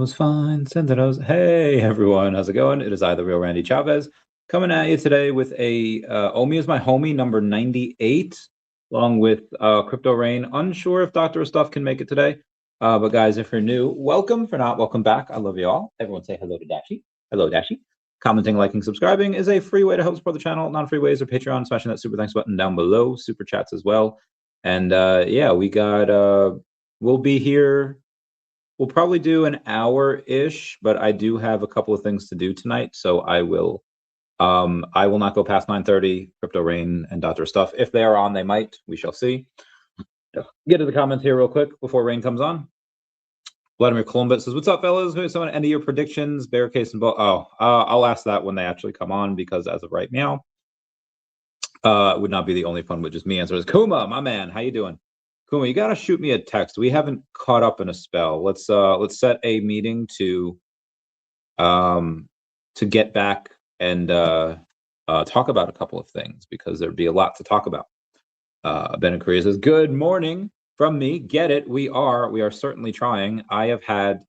Centenos fine, Centenos. Hey everyone, how's it going? It is I, the real Randy Chavez, coming at you today with a OMI is my homie number 98, along with Crypto Rain. Unsure if Dr. Stuff can make it today, but guys, if you're new, welcome. For not, welcome back. I love you all. Everyone say hello to Dashi. Hello, Dashi. Commenting, liking, subscribing is a free way to help support the channel. Non-free ways are Patreon, smashing that super thanks button down below, super chats as well. And yeah, we got we'll be here. We'll probably do an hour-ish, but I do have a couple of things to do tonight, so I will not go past 9:30. Crypto Rain and Dr. Stuff, if they are on, they might. We shall see. Get to the comments here real quick before Rain comes on. Vladimir Columbus says, "What's up, fellas? Maybe someone end of your predictions, bear case and bull." I'll ask that when they actually come on, because as of right now, it would not be the only fun with just me answering. Kuma, my man, how you doing? Kuma, you gotta shoot me a text. We haven't caught up in a spell. Let's set a meeting to get back and talk about a couple of things, because there'd be a lot to talk about. Ben in Korea says, "Good morning from me. Get it? We are certainly trying. I have had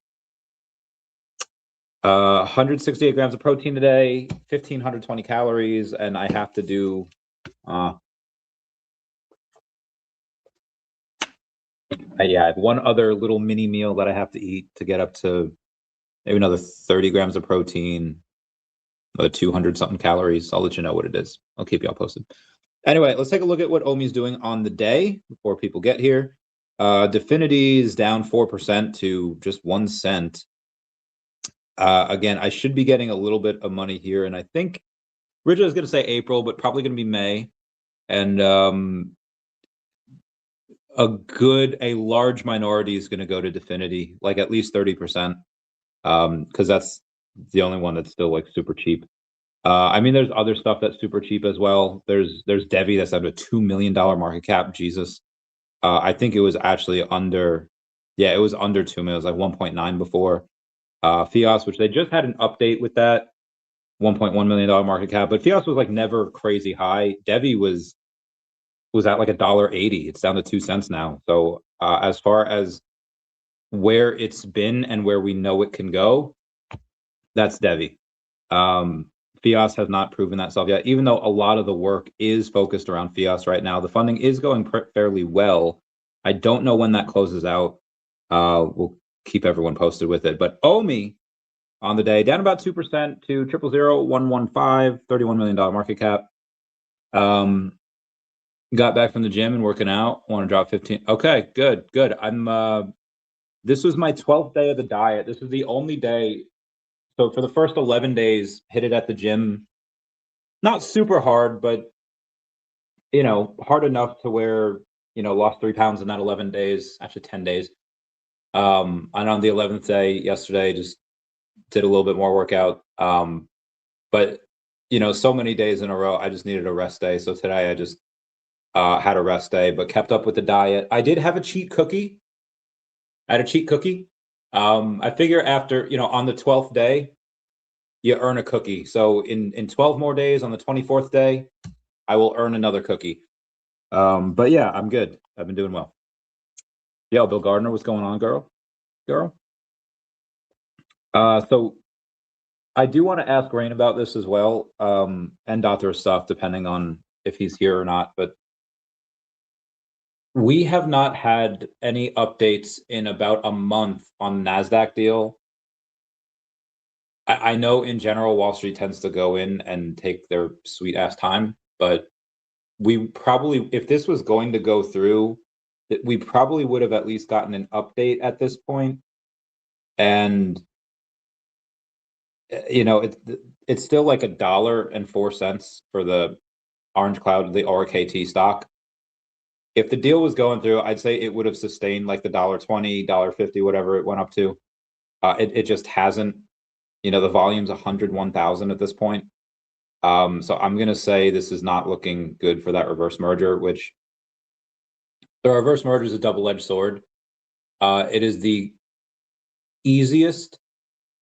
168 grams of protein today, 1,520 calories, and I have to do yeah, I have one other little mini meal that I have to eat to get up to maybe another 30 grams of protein, 200 something calories. I'll let you know what it is. I'll keep y'all posted. Anyway, let's take a look at what OMI is doing on the day before people get here. Definity is down 4% to just 1 cent. Again, I should be getting a little bit of money here, and I think Richard is going to say April, but probably going to be May. And a large minority is going to go to Definity, like at least 30%, because that's the only one that's still like super cheap. I mean, there's other stuff that's super cheap as well. There's DEVVE that's at a $2 million market cap. Jesus, I think it was actually under, yeah, it was under 2 million. It was like 1.9 before. Fios, which they just had an update with that, $1.1 million market cap, but Fios was like never crazy high. DEVVE was at like $1.80. It's down to 2 cents now. So as far as where it's been and where we know it can go, that's DEVVE. Fios has not proven that self yet, even though a lot of the work is focused around Fios right now. The funding is going fairly well. I don't know when that closes out. We'll keep everyone posted with it. But OMI on the day, down about 2% to 000115, $31 million market cap. Got back from the gym and working out. Want to drop 15. Okay, good. I'm this was my 12th day of the diet. This is the only day. So for the first 11 days, hit it at the gym. Not super hard, but hard enough to where, lost 3 pounds in that 11 days, actually 10 days. And on the 11th day yesterday, just did a little bit more workout. But so many days in a row, I just needed a rest day. So today I just had a rest day, but kept up with the diet. I did have a cheat cookie. I had a cheat cookie. I figure after, on the 12th day, you earn a cookie. So in 12 more days, on the 24th day, I will earn another cookie. But yeah, I'm good. I've been doing well. Yo, Bill Gardner, what's going on, girl? So I do want to ask Rain about this as well, and Dr. Stuff, depending on if he's here or not. But we have not had any updates in about a month on NASDAQ deal. I know in general, Wall Street tends to go in and take their sweet ass time, but we probably, if this was going to go through, we probably would have at least gotten an update at this point. And it's still like $1.04 for the Orange Cloud, the ORKT stock. If the deal was going through, I'd say it would have sustained like the $1.20, $1.50, whatever it went up to. It just hasn't. The volume's 101,000 at this point. So I'm going to say this is not looking good for that reverse merger, which the reverse merger is a double-edged sword. It is the easiest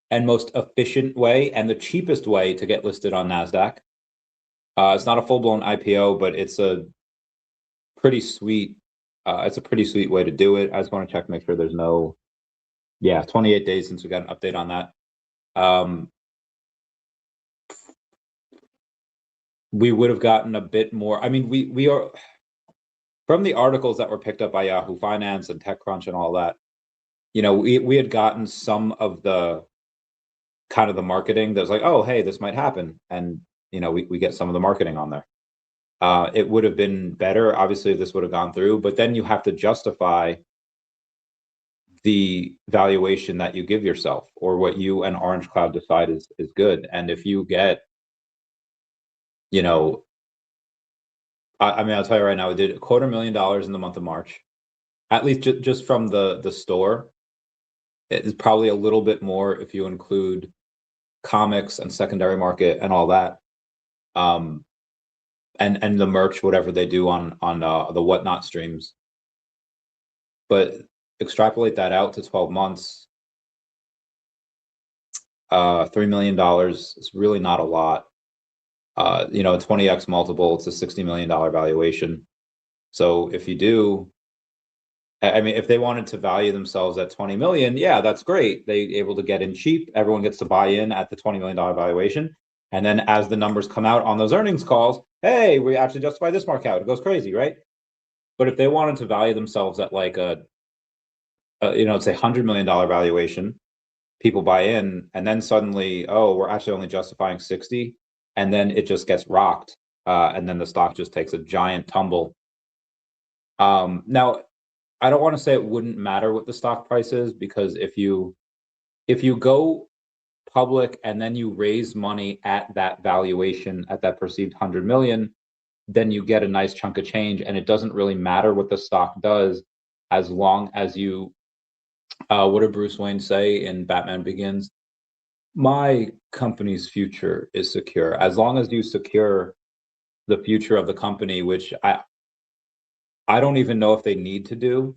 and most efficient way and the cheapest way to get listed on NASDAQ. It's not a full-blown IPO, but it's a pretty sweet way to do it. I just want to check, make sure there's no Yeah, 28 days since we got an update on that. We would have gotten a bit more. I mean, we are, from the articles that were picked up by Yahoo Finance and TechCrunch and all that, you know, we had gotten some of the kind of the marketing that was like, oh, hey, this might happen. And, you know, we get some of the marketing on there. It would have been better, obviously, if this would have gone through, but then you have to justify the valuation that you give yourself, or what you and Orange Cloud decide is good. And if you get, you know, I mean, I'll tell you right now, we did $250,000 in the month of March, at least just from the store. It is probably a little bit more if you include comics and secondary market and all that. And the merch, whatever they do on the Whatnot streams. But extrapolate that out to 12 months, $3 million is really not a lot. You know, a 20x multiple, it's a $60 million valuation. So if you do, I mean, if they wanted to value themselves at 20 million, yeah, that's great. They able to get in cheap. Everyone gets to buy in at the $20 million valuation. And then as the numbers come out on those earnings calls, hey, we actually justify this mark out. It goes crazy, right? But if they wanted to value themselves at like a you know, say $100 million valuation, people buy in, and then suddenly, oh, we're actually only justifying 60, and then it just gets rocked, and then the stock just takes a giant tumble. Now, I don't want to say it wouldn't matter what the stock price is, because if you go public and then you raise money at that valuation, at that perceived 100 million, then you get a nice chunk of change, and it doesn't really matter what the stock does, as long as you, what did Bruce Wayne say in Batman Begins? My company's future is secure. As long as you secure the future of the company, which I don't even know if they need to do,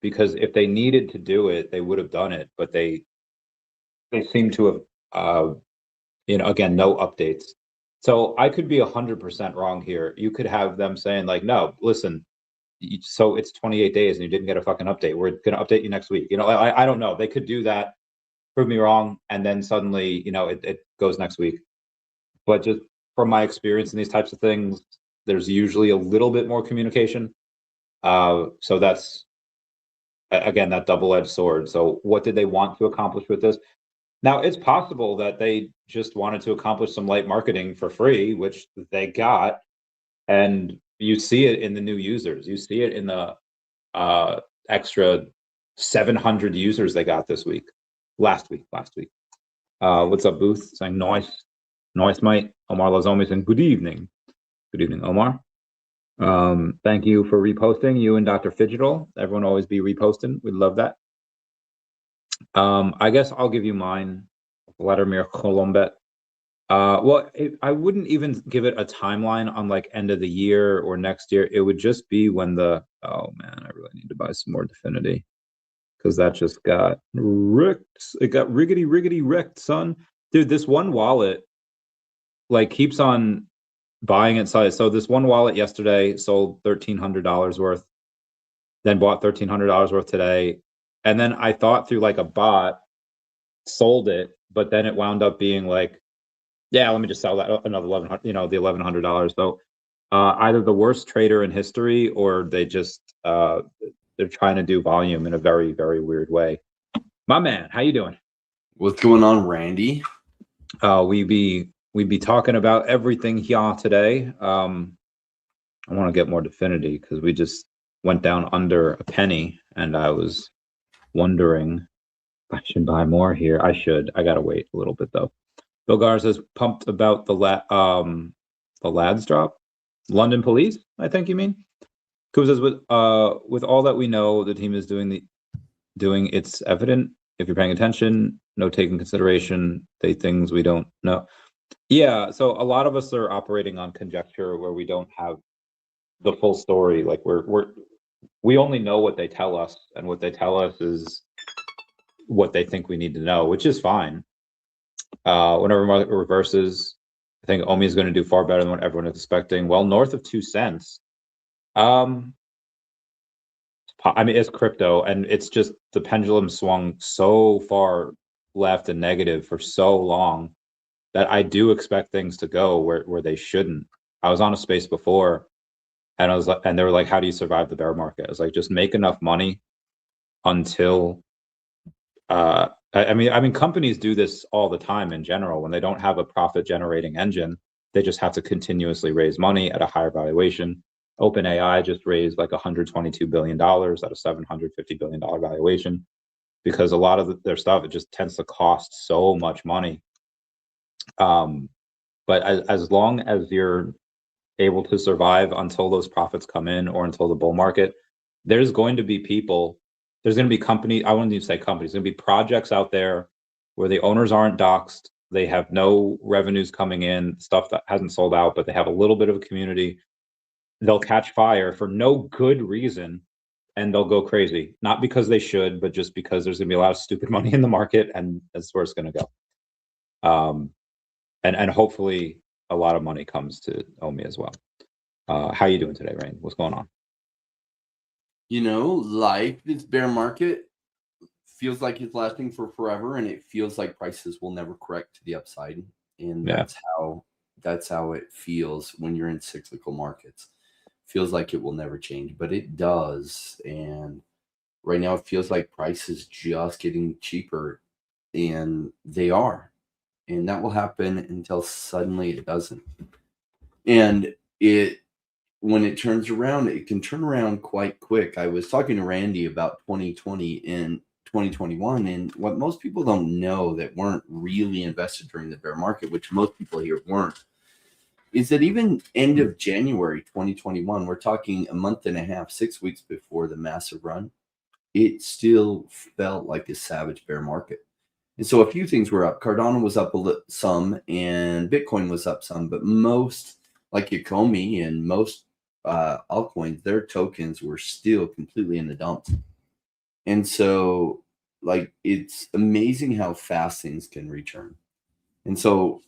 because if they needed to do it, they would have done it. But they seem to have, you know, again, no updates. So I could be 100% wrong here. You could have them saying like, no, listen, so it's 28 days and you didn't get a fucking update. We're going to update you next week. You know, I don't know. They could do that, prove me wrong, and then suddenly, you know, it goes next week. But just from my experience in these types of things, there's usually a little bit more communication. So that's, again, that double-edged sword. So what did they want to accomplish with this? Now, it's possible that they just wanted to accomplish some light marketing for free, which they got, and you see it in the new users. You see it in the extra 700 users they got this week, last week. What's up, Booth? Saying nice, mate. Omar Lazomi saying good evening. Good evening, Omar. Thank you for reposting, you and Dr. Fidgetal. Everyone always be reposting. We'd love that. I guess I'll give you mine, Vladimir Kolombet. Well, I wouldn't even give it a timeline on like end of the year or next year. It would just be when the, oh man, I really need to buy some more Definity, because that just got wrecked. It got riggedy wrecked, son. Dude, this one wallet like keeps on buying its size. So this one wallet yesterday sold $1,300 worth, then bought $1,300 worth today. And then I thought through like a bot, sold it, but then it wound up being like, yeah, let me just sell that another $1,100, you know, the $1,100. So either the worst trader in history, or they just they're trying to do volume in a very, very weird way. My man, how you doing? What's going on, Randy? We be talking about everything here today. I want to get more Definity because we just went down under a penny, and I was wondering if I should buy more here. I should. I gotta wait a little bit though. Bill Garza is pumped about the lads drop. London Police, I think you mean. Kuz says with all that we know, the team is doing it's evident. If you're paying attention, no taking consideration, they things we don't know. Yeah, so a lot of us are operating on conjecture where we don't have the full story. Like we only know what they tell us, and what they tell us is what they think we need to know, which is fine. Whenever market reverses, I think OMI is going to do far better than what everyone is expecting. Well, north of 2 cents. It's I mean, it's crypto, and it's just the pendulum swung so far left and negative for so long that I do expect things to go where they shouldn't. I was on a space before, and I was like, and they were like, "How do you survive the bear market?" I was like, "Just make enough money until." I mean, companies do this all the time in general. When they don't have a profit generating engine, they just have to continuously raise money at a higher valuation. OpenAI just raised like $122 billion at a $750 billion valuation, because a lot of their stuff, it just tends to cost so much money. But as long as you're able to survive until those profits come in, or until the bull market, there's going to be people, there's going to be companies, I wouldn't even say companies, there's going to be projects out there where the owners aren't doxxed, they have no revenues coming in, stuff that hasn't sold out, but they have a little bit of a community. They'll catch fire for no good reason, and they'll go crazy. Not because they should, but just because there's going to be a lot of stupid money in the market, and that's where it's going to go. And hopefully a lot of money comes to OMI as well. How you doing today, Rain? What's going on? You know, like this bear market feels like it's lasting for forever, and it feels like prices will never correct to the upside. And Yeah. that's how it feels when you're in cyclical markets. Feels like it will never change, but it does. And right now it feels like prices just getting cheaper, and they are. And that will happen until suddenly it doesn't. And when it turns around, it can turn around quite quick. I was talking to Randy about 2020 and 2021, and what most people don't know that weren't really invested during the bear market, which most people here weren't, is that even end of January 2021, we're talking a month and a half, 6 weeks before the massive run, it still felt like a savage bear market. And so a few things were up. Cardano was up some, and Bitcoin was up some, but most, like Yakomi and most altcoins, their tokens were still completely in the dumps. And so, like, it's amazing how fast things can return. And so,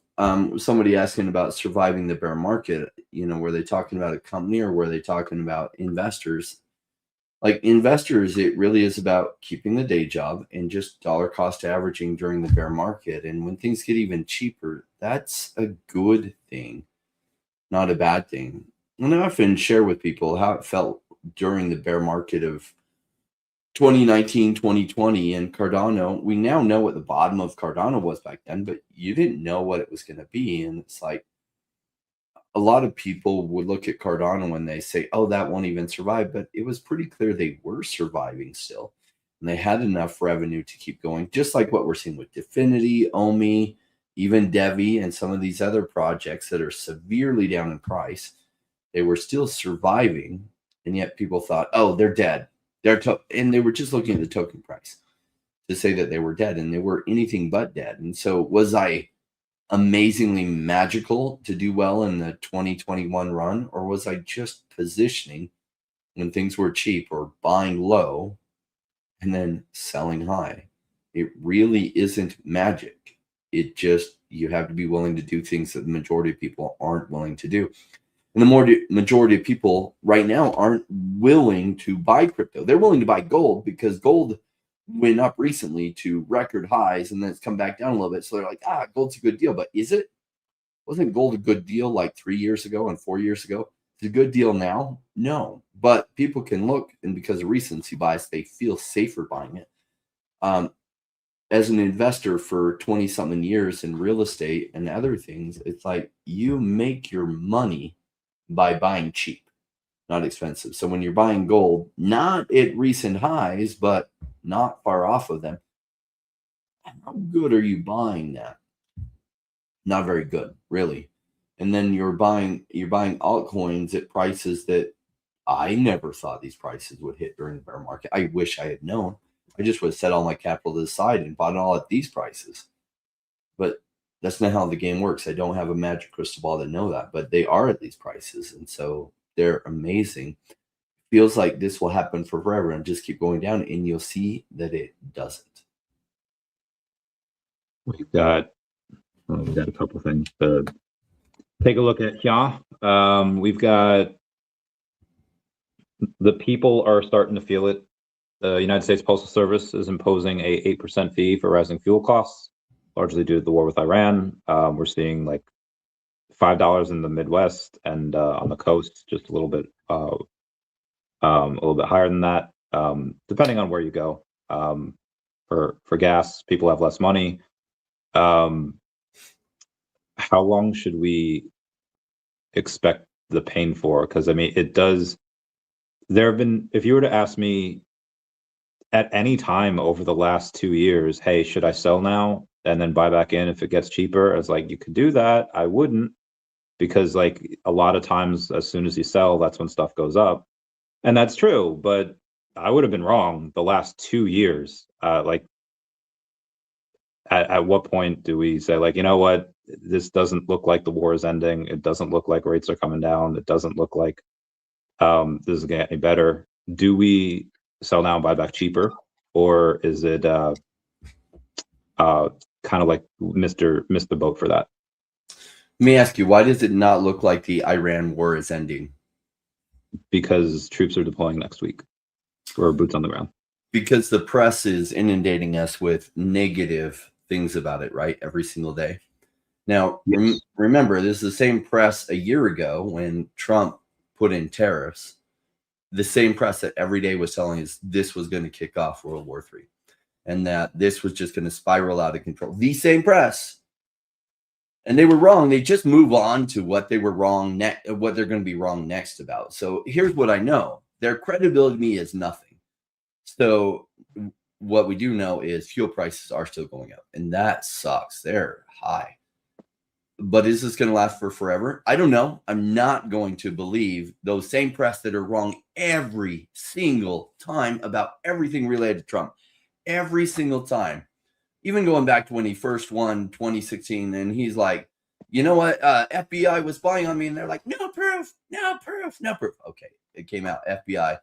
somebody asking about surviving the bear market, were they talking about a company, or were they talking about investors? Like investors, it really is about keeping the day job and just dollar cost averaging during the bear market. And when things get even cheaper, that's a good thing, not a bad thing. And I often share with people how it felt during the bear market of 2019, 2020, and Cardano. We now know what the bottom of Cardano was back then, but you didn't know what it was going to be. And it's like, a lot of people would look at Cardano and they say, oh, that won't even survive. But it was pretty clear they were surviving still. And they had enough revenue to keep going, just like what we're seeing with DEFFINITY, OMI, even DEVVE, and some of these other projects that are severely down in price. They were still surviving. And yet people thought, oh, they're dead. And they were just looking at the token price to say that they were dead. And they were anything but dead. And so was I amazingly magical to do well in the 2021 run, or was I just positioning when things were cheap, or buying low and then selling high? It really isn't magic. It just, you have to be willing to do things that the majority of people aren't willing to do. And the majority of people right now aren't willing to buy crypto. They're willing to buy gold because gold went up recently to record highs, and then it's come back down a little bit. So they're like, gold's a good deal. But is it? Wasn't gold a good deal like 3 years ago and 4 years ago? It's a good deal now? No. But people can look, and because of recency bias, they feel safer buying it. As an investor for 20-something years in real estate and other things, it's like you make your money by buying cheap, not expensive. So when you're buying gold, not at recent highs, but not far off of them, how good are you buying that? Not very good, really. And then you're buying altcoins at prices that I never thought these prices would hit during the bear market. I wish I had known. I just would have set all my capital to the side and bought it all at these prices. But that's not how the game works. I don't have a magic crystal ball to know that, but they are at these prices. And so they're amazing. Feels like this will happen forever and just keep going down, and you'll see that it doesn't. We've got a couple things to take a look at here. We've got the people are starting to feel it the United States Postal Service is imposing a 8% fee for rising fuel costs, largely due to the war with Iran. We're seeing like $5 in the Midwest and on the coast, just a little bit higher than that, depending on where you go. For gas, people have less money. How long should we expect the pain for? Because I mean, it does. There have been, if you were to ask me at any time over the last 2 years, hey, should I sell now and then buy back in if it gets cheaper? I was like, you could do that. I wouldn't, because like a lot of times, as soon as you sell, that's when stuff goes up, and that's true. But I would have been wrong the last 2 years. Like, at what point do we say, like, you know what, this doesn't look like the war is ending. It doesn't look like rates are coming down. It doesn't look like this is gonna get any better. Do we sell now and buy back cheaper, or is it kind of like missed the boat for that? Let me ask you, why does it not look like the Iran war is ending? Because troops are deploying next week, or boots on the ground. Because the press is inundating us with negative things about it, right? Every single day. Now, yes. Remember, this is the same press a year ago when Trump put in tariffs. The same press that every day was telling us this was going to kick off World War III and that this was just going to spiral out of control. The same press. And they were wrong. They just move on to what they were wrong, what they're going to be wrong next about. So here's what I know. Their credibility to me is nothing. So what we do know is fuel prices are still going up, and that sucks. They're high. But is this going to last for forever? I don't know. I'm not going to believe those same press that are wrong every single time about everything related to Trump. Every single time. Even going back to when he first won 2016, and he's like, you know what? FBI was spying on me, and they're like, no proof, no proof, no proof. Okay, it came out. FBI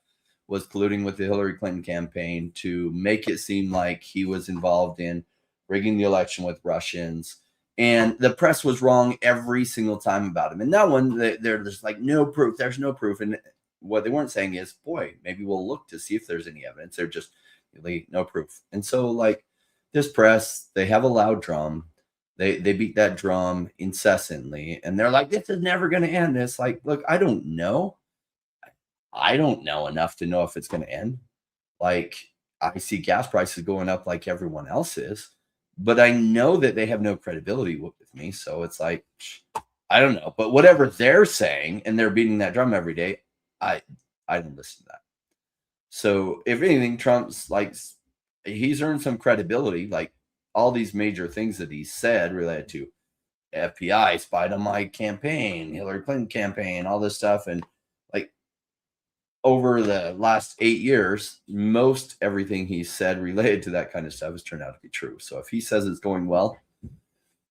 was colluding with the Hillary Clinton campaign to make it seem like he was involved in rigging the election with Russians. And the press was wrong every single time about him. And that one, they're just like, no proof. There's no proof. And what they weren't saying is, boy, maybe we'll look to see if there's any evidence. They're just really no proof. And so, like, this press, they have a loud drum. They beat that drum incessantly. And they're like, this is never going to end. It's like, look, I don't know. I don't know enough to know if it's going to end. Like, I see gas prices going up like everyone else is, but I know that they have no credibility with me. So it's like, I don't know. But whatever they're saying, and they're beating that drum every day, I don't listen to that. So if anything, Trump's like, he's earned some credibility. Like all these major things that he said related to FBI spied on my campaign, Hillary Clinton campaign, all this stuff. And like over the last 8 years, most everything he said related to that kind of stuff has turned out to be true. So if he says it's going well,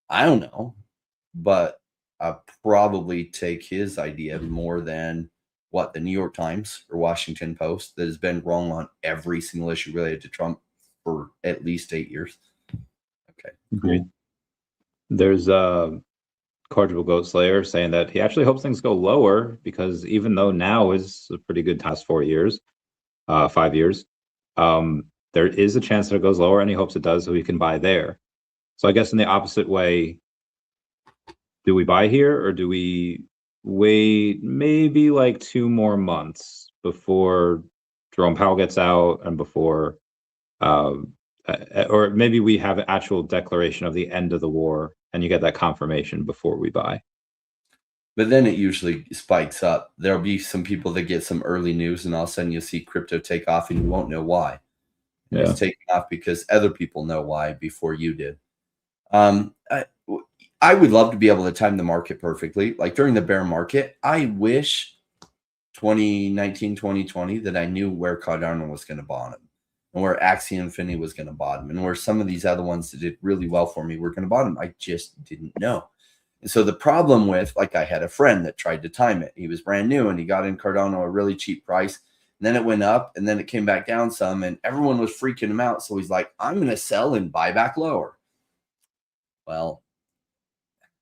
I don't know, but I probably take his idea more than what the New York Times or Washington Post that has been wrong on every single issue related to Trump for at least 8 years. Okay. Agreed. There's Cordial Goat Slayer saying that he actually hopes things go lower because even though now is a pretty good past 4 years, 5 years, there is a chance that it goes lower, and he hopes it does so he can buy there. So I guess in the opposite way, do we buy here or do we wait maybe like 2 more months before Jerome Powell gets out and before, or maybe we have an actual declaration of the end of the war and you get that confirmation before we buy? But then it usually spikes up. There'll be some people that get some early news, and all of a sudden you'll see crypto take off, and you won't know why. Yeah. It's taking off because other people know why before you did. I would love to be able to time the market perfectly. Like during the bear market, I wish 2019, 2020 that I knew where Cardano was going to bottom and where Axie Infinity was going to bottom and where some of these other ones that did really well for me were going to bottom. I just didn't know. And so the problem with, like, I had a friend that tried to time it. He was brand new and he got in Cardano a really cheap price. And then it went up and then it came back down some and everyone was freaking him out. So he's like, I'm going to sell and buy back lower. Well,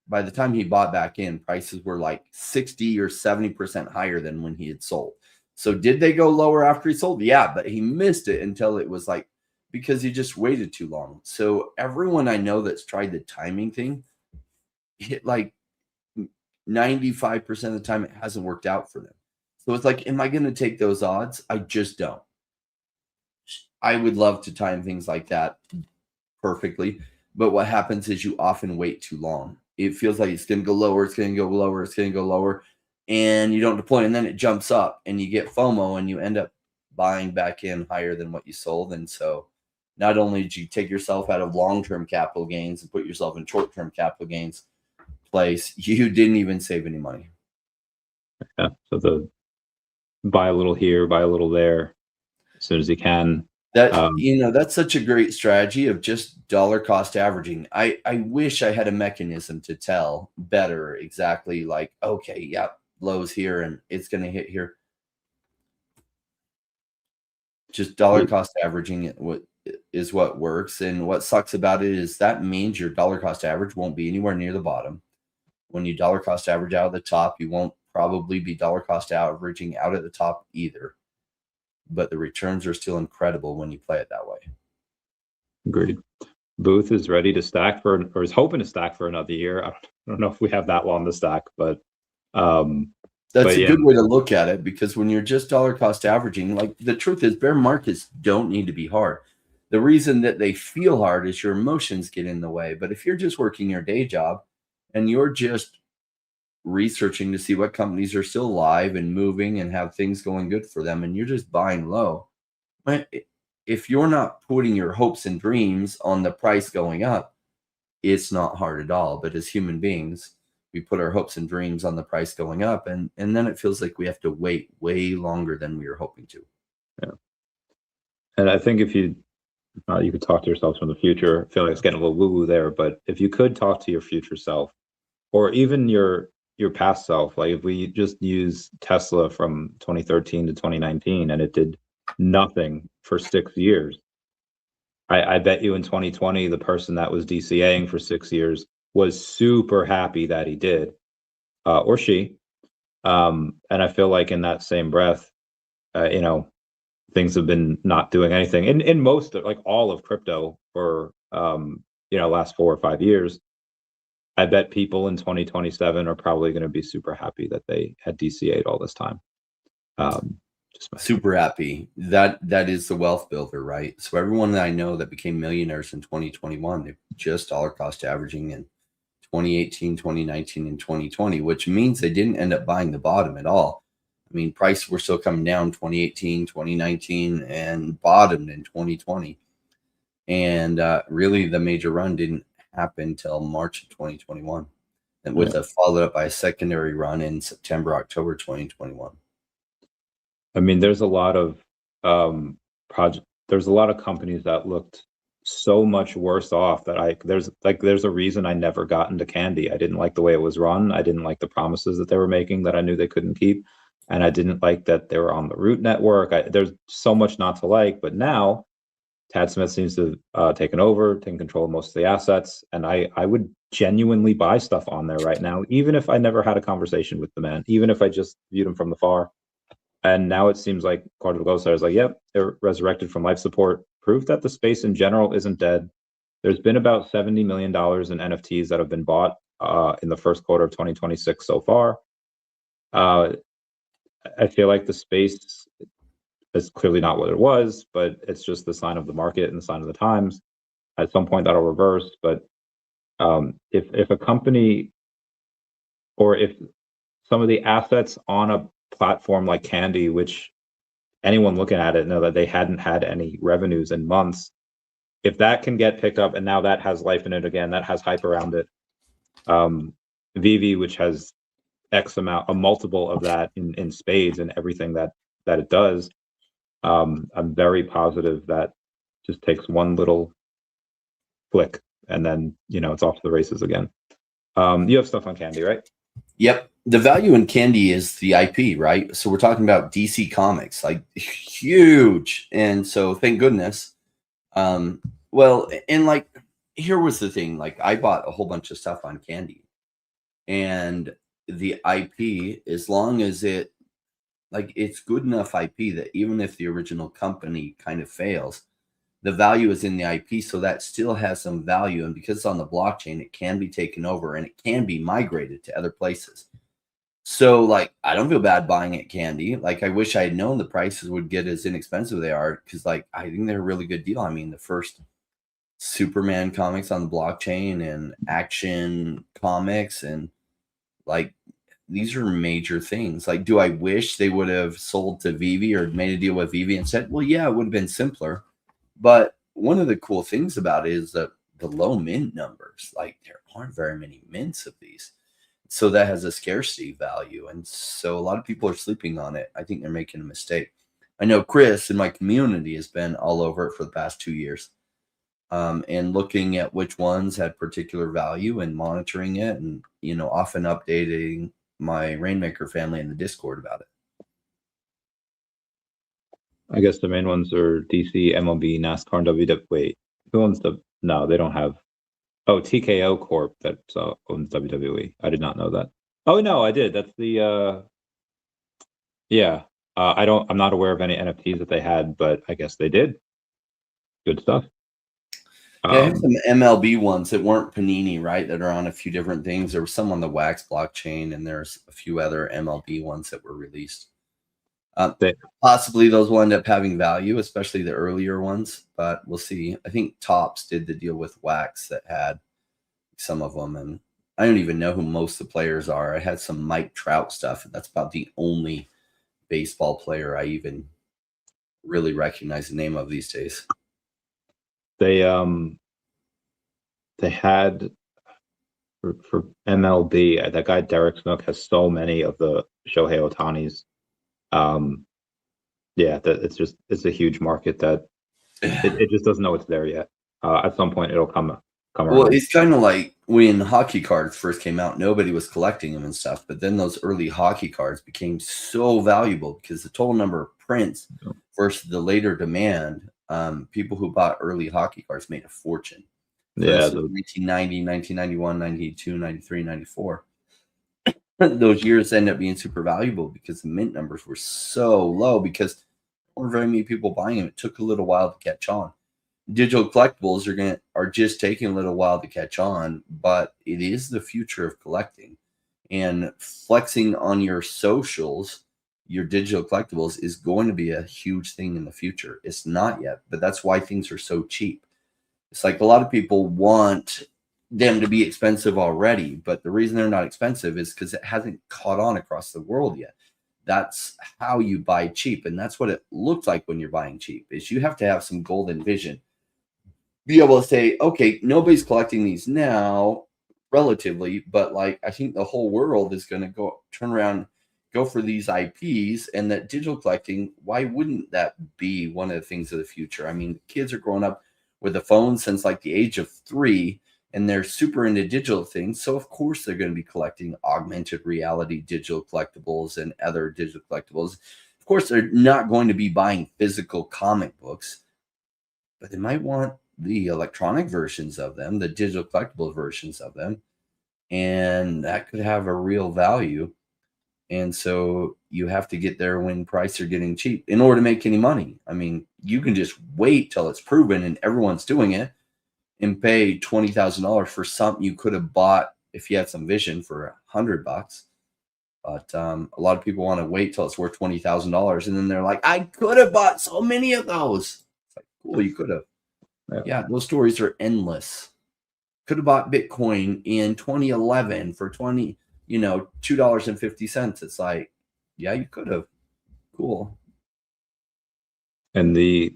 by the time he bought back in, prices were like 60 or 70% higher than when he had sold. So did they go lower after he sold? Yeah, but he missed it until it was like, because he just waited too long. So everyone I know that's tried the timing thing, hit like 95% of the time it hasn't worked out for them. So it's like, am I going to take those odds? I just don't. I would love to time things like that perfectly, but what happens is you often wait too long. It feels like it's going to go lower, it's going to go lower, it's going to go lower, and you don't deploy, and then it jumps up, and you get FOMO, and you end up buying back in higher than what you sold. And so not only did you take yourself out of long-term capital gains and put yourself in short-term capital gains place, you didn't even save any money. Yeah. So the buy a little here, buy a little there as soon as you can. That, you know, that's such a great strategy of just dollar cost averaging. I wish I had a mechanism to tell better exactly like, okay, yeah, lows here and it's going to hit here. Just dollar cost averaging is what works. And what sucks about it is that means your dollar cost average won't be anywhere near the bottom. When you dollar cost average out of the top, you won't probably be dollar cost averaging out at the top either. But the returns are still incredible when you play it that way. Agreed. Booth is ready to stack for, or is hoping to stack for another year. I don't know if we have that long to stack, but that's a good way to look at it, because when you're just dollar cost averaging, like the truth is bear markets don't need to be hard. The reason that they feel hard is your emotions get in the way. But if you're just working your day job and you're just researching to see what companies are still alive and moving and have things going good for them, and you're just buying low, if you're not putting your hopes and dreams on the price going up, it's not hard at all. But as human beings, we put our hopes and dreams on the price going up, and then it feels like we have to wait way longer than we were hoping to. Yeah. And I think if you could talk to yourself from the future, I feel like it's getting a little woo-woo there, but if you could talk to your future self, or even your past self, like if we just use Tesla from 2013 to 2019 and it did nothing for 6 years, I bet you in 2020 the person that was DCAing for 6 years was super happy that he did, or she. And I feel like in that same breath, you know, things have been not doing anything in most of, like all of crypto for you know, last 4 or 5 years. I bet people in 2027 are probably going to be super happy that they had DCA'd all this time. Super happy. That is the wealth builder, right? So everyone that I know that became millionaires in 2021, they just dollar cost averaging in 2018, 2019, and 2020, which means they didn't end up buying the bottom at all. I mean, prices were still coming down 2018, 2019, and bottomed in 2020. And really the major run didn't happen until March of 2021. And with a followed up by a secondary run in September, October 2021. I mean, there's a lot of there's a lot of companies that looked so much worse off that there's a reason I never got into Candy. I didn't like the way it was run. I didn't like the promises that they were making that I knew they couldn't keep. And I didn't like that they were on the root network. There's so much not to like, but now Tad Smith seems to have taken control of most of the assets. And I would genuinely buy stuff on there right now, even if I never had a conversation with the man, even if I just viewed him from afar. And now it seems like Collectibles is like, yep, they're resurrected from life support. Proof that the space in general isn't dead. There's been about $70 million in NFTs that have been bought in the first quarter of 2026 so far. I feel like the space is clearly not what it was, but it's just the sign of the market and the sign of the times. At some point that'll reverse. But if a company, or if some of the assets on a platform like Candy, which anyone looking at it know that they hadn't had any revenues in months, if that can get picked up and now that has life in it again, that has hype around it. VeVe, which has X amount, a multiple of that in spades and everything that it does. I'm very positive that just takes one little flick and then, you know, it's off to the races again. You have stuff on Candy, right? Yep. The value in Candy is the IP, right? So we're talking about DC Comics, like huge. And so thank goodness. Well, and like, here was the thing, like I bought a whole bunch of stuff on Candy, and the IP, as long as it like it's good enough IP that even if the original company kind of fails, the value is in the IP, so that still has some value. And because it's on the blockchain, it can be taken over and it can be migrated to other places. So, like, I don't feel bad buying at Candy. Like, I wish I had known the prices would get as inexpensive as they are, because, like, I think they're a really good deal. I mean, the first Superman comics on the blockchain and Action Comics, and like, these are major things. Like, do I wish they would have sold to VeVe or made a deal with VeVe and said, well, yeah, it would have been simpler. But one of the cool things about it is that the low mint numbers, like there aren't very many mints of these. So that has a scarcity value. And so a lot of people are sleeping on it. I think they're making a mistake. I know Chris in my community has been all over it for the past 2 years, and looking at which ones had particular value and monitoring it, and, you know, often updating my Rainmaker family in the Discord about it. I guess the main ones are DC, MLB, NASCAR, and WWE. Wait, who owns the? No, they don't have. Oh, TKO Corp that owns WWE. I did not know that. Oh no, I did. That's the. Yeah, I'm not aware of any NFTs that they had, but I guess they did. Good stuff. Yeah, I have some MLB ones that weren't Panini, right? That are on a few different things. There was some on the Wax blockchain, and there's a few other MLB ones that were released. Possibly those will end up having value, especially the earlier ones, but we'll see. I think Topps did the deal with Wax that had some of them, and I don't even know who most of the players are. I had some Mike Trout stuff, and that's about the only baseball player I even really recognize the name of these days. They had for MLB, that guy Derek Snook has so many of the Shohei Ohtani's. Yeah, it's a huge market that it just doesn't know it's there yet. At some point, it'll come around. Well, it's kind of like when hockey cards first came out, nobody was collecting them and stuff. But then those early hockey cards became so valuable because the total number of prints versus the later demand. People who bought early hockey cards made a fortune. Yeah, 1990, 1991, 92, 93, 94. Those years end up being super valuable because the mint numbers were so low because there weren't very many people buying them. It took a little while to catch on. Digital collectibles are just taking a little while to catch on, but it is the future of collecting. And flexing on your socials, your digital collectibles, is going to be a huge thing in the future. It's not yet, but that's why things are so cheap. It's like a lot of people want them to be expensive already, but the reason they're not expensive is because it hasn't caught on across the world yet. That's how you buy cheap, and that's what it looks like when you're buying cheap. Is you have to have some golden vision, be able to say, okay, nobody's collecting these now relatively, but like I think the whole world is going to turn around, go for these IPs, and that digital collecting, why wouldn't that be one of the things of the future? I mean, kids are growing up with a phone since like the age of 3, and they're super into digital things. So of course they're going to be collecting augmented reality digital collectibles and other digital collectibles. Of course, they're not going to be buying physical comic books, but they might want the electronic versions of them, the digital collectible versions of them, and that could have a real value. And so you have to get there when prices are getting cheap in order to make any money. I mean, you can just wait till it's proven and everyone's doing it and pay $20,000 for something you could have bought if you had some vision for $100. But a lot of people want to wait till it's worth $20,000, and then they're like, I could have bought so many of those. It's like, cool, you could have. Yeah, those stories are endless. Could have bought Bitcoin in 2011 for $2.50. It's like, yeah, you could have. Cool. And the